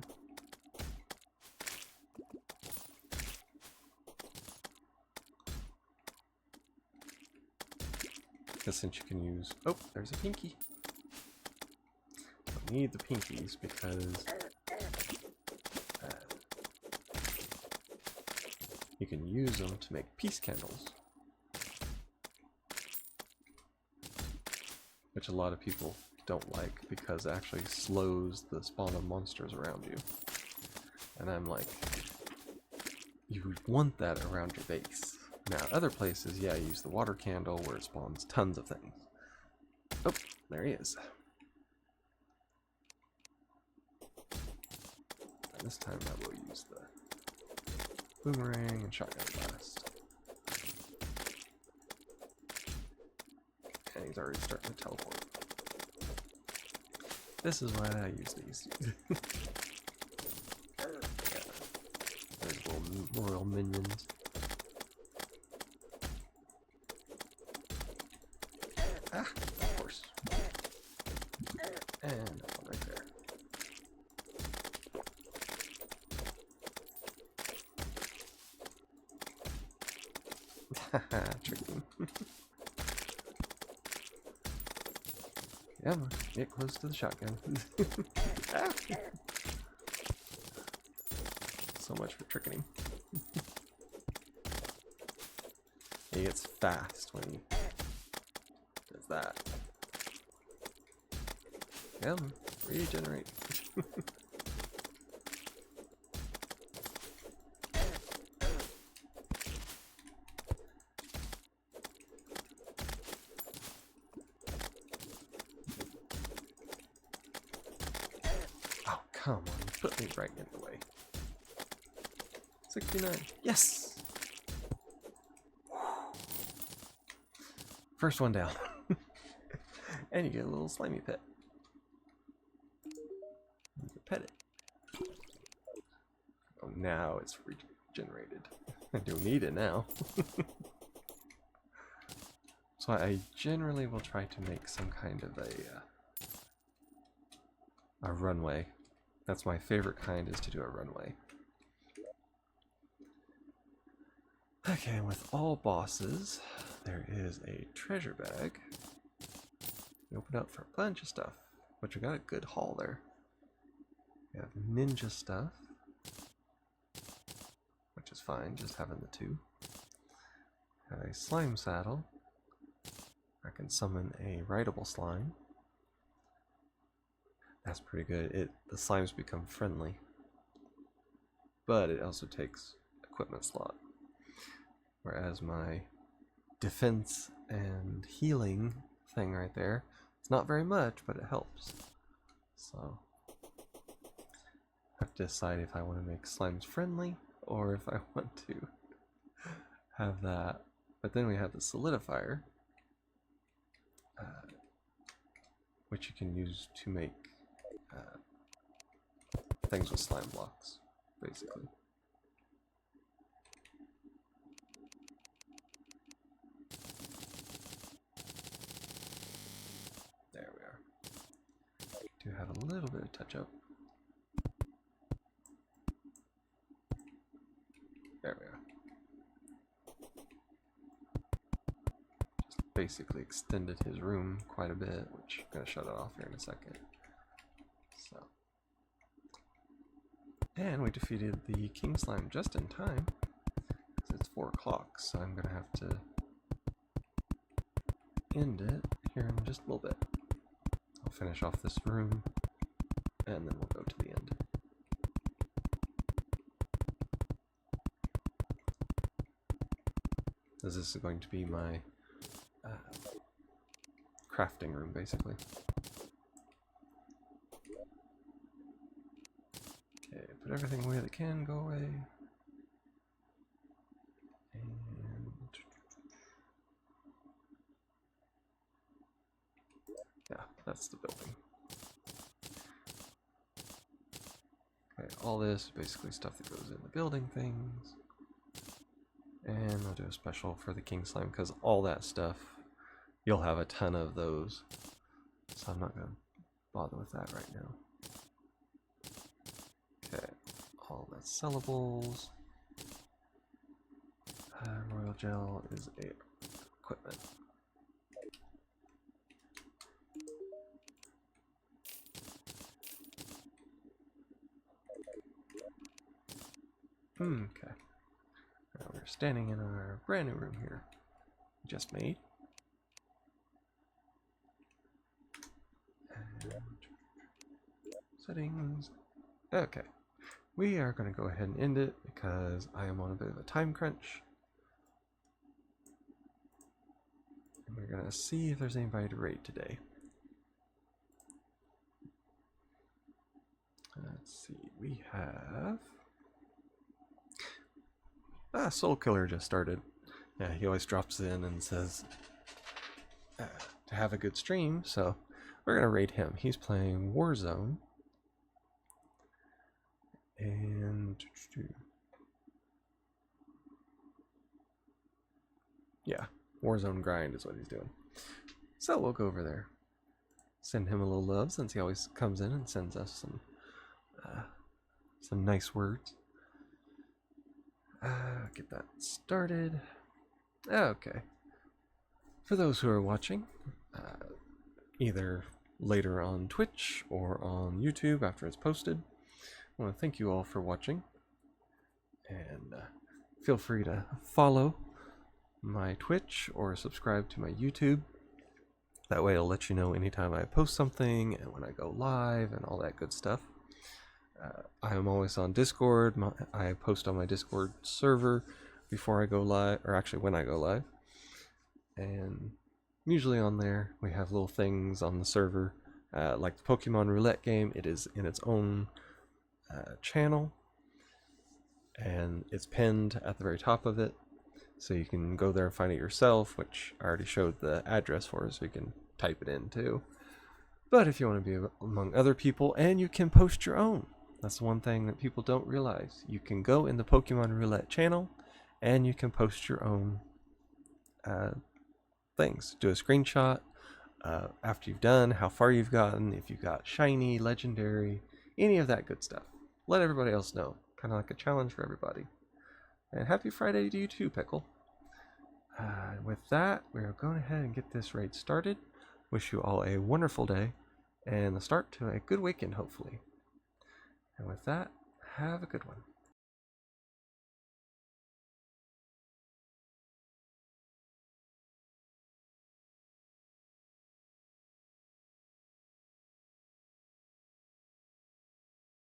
Because since you can use... Oh, there's a pinky. I need the pinkies because you can use them to make peace candles. Which a lot of people don't like because it actually slows the spawn of monsters around you. And I'm like, you want that around your base. Now, other places, yeah, use the water candle where it spawns tons of things. Oh, there he is. And this time I will use the boomerang and shotgun blast. And he's already starting to teleport. This is why I use these. There's little royal minions. Ah, of course. And that one right there. Haha, tricked him. Yeah, get close to the shotgun. Ah. So much for tricking him. He gets fast when he does that. Yeah, regenerate. Oh, come on, you put me right in the way. 69. Yes! First one down. And you get a little slimy pet. You can pet it. Oh, now it's regenerated. I don't need it now. So I generally will try to make some kind of a runway. That's my favorite kind, is to do a runway. Okay, and with all bosses, there is a treasure bag. You open up for a bunch of stuff, but you got a good haul there. You have ninja stuff, which is fine, just having the two. Have a slime saddle. I can summon a rideable slime. That's pretty good. The slimes become friendly, but it also takes equipment slot. Whereas my defense and healing thing right there, it's not very much, but it helps. So have to decide if I want to make slimes friendly or if I want to have that. But then we have the solidifier, which you can use to make things with slime blocks, basically. There we are. Do have a little bit of touch up. There we are. Just basically extended his room quite a bit, which I'm going to shut it off here in a second. So. And we defeated the king slime just in time. It's 4 o'clock, so I'm going to have to end it here in just a little bit. I'll finish off this room, and then we'll go to the end. This is going to be my crafting room, basically. Okay, put everything away that can go away. And yeah, that's the building. Okay, all this is basically stuff that goes in the building things. And I'll do a special for the king slime because all that stuff, you'll have a ton of those. So I'm not going to bother with that right now. Okay, all that's sellables. Royal gel is a equipment. Okay. Now we're standing in our brand new room here. Just made. And settings. Okay. We are going to go ahead and end it because I am on a bit of a time crunch. And we're going to see if there's anybody to raid today. Let's see. We have... Soul Killer just started. Yeah, he always drops in and says to have a good stream, so we're going to raid him. He's playing Warzone. And... yeah, Warzone grind is what he's doing. So we'll go over there. Send him a little love since he always comes in and sends us some nice words. Get that started. Okay. For those who are watching, either later on Twitch or on YouTube after it's posted, I want to thank you all for watching. And feel free to follow my Twitch or subscribe to my YouTube. That way it'll let you know anytime I post something and when I go live and all that good stuff. I am always on Discord. I post on my Discord server before I go live, or actually when I go live. And usually on there we have little things on the server, like the Pokemon Roulette game. It is in its own channel, and it's pinned at the very top of it. So you can go there and find it yourself, which I already showed the address for, so you can type it in too. But if you want to be among other people, and you can post your own. That's one thing that people don't realize. You can go in the Pokemon Roulette channel, and you can post your own things. Do a screenshot after you've done, how far you've gotten, if you've got shiny, legendary, any of that good stuff. Let everybody else know. Kind of like a challenge for everybody. And happy Friday to you too, Pickle. With that, we're going ahead and get this raid started. Wish you all a wonderful day and the start to a good weekend, hopefully. And with that, have a good one.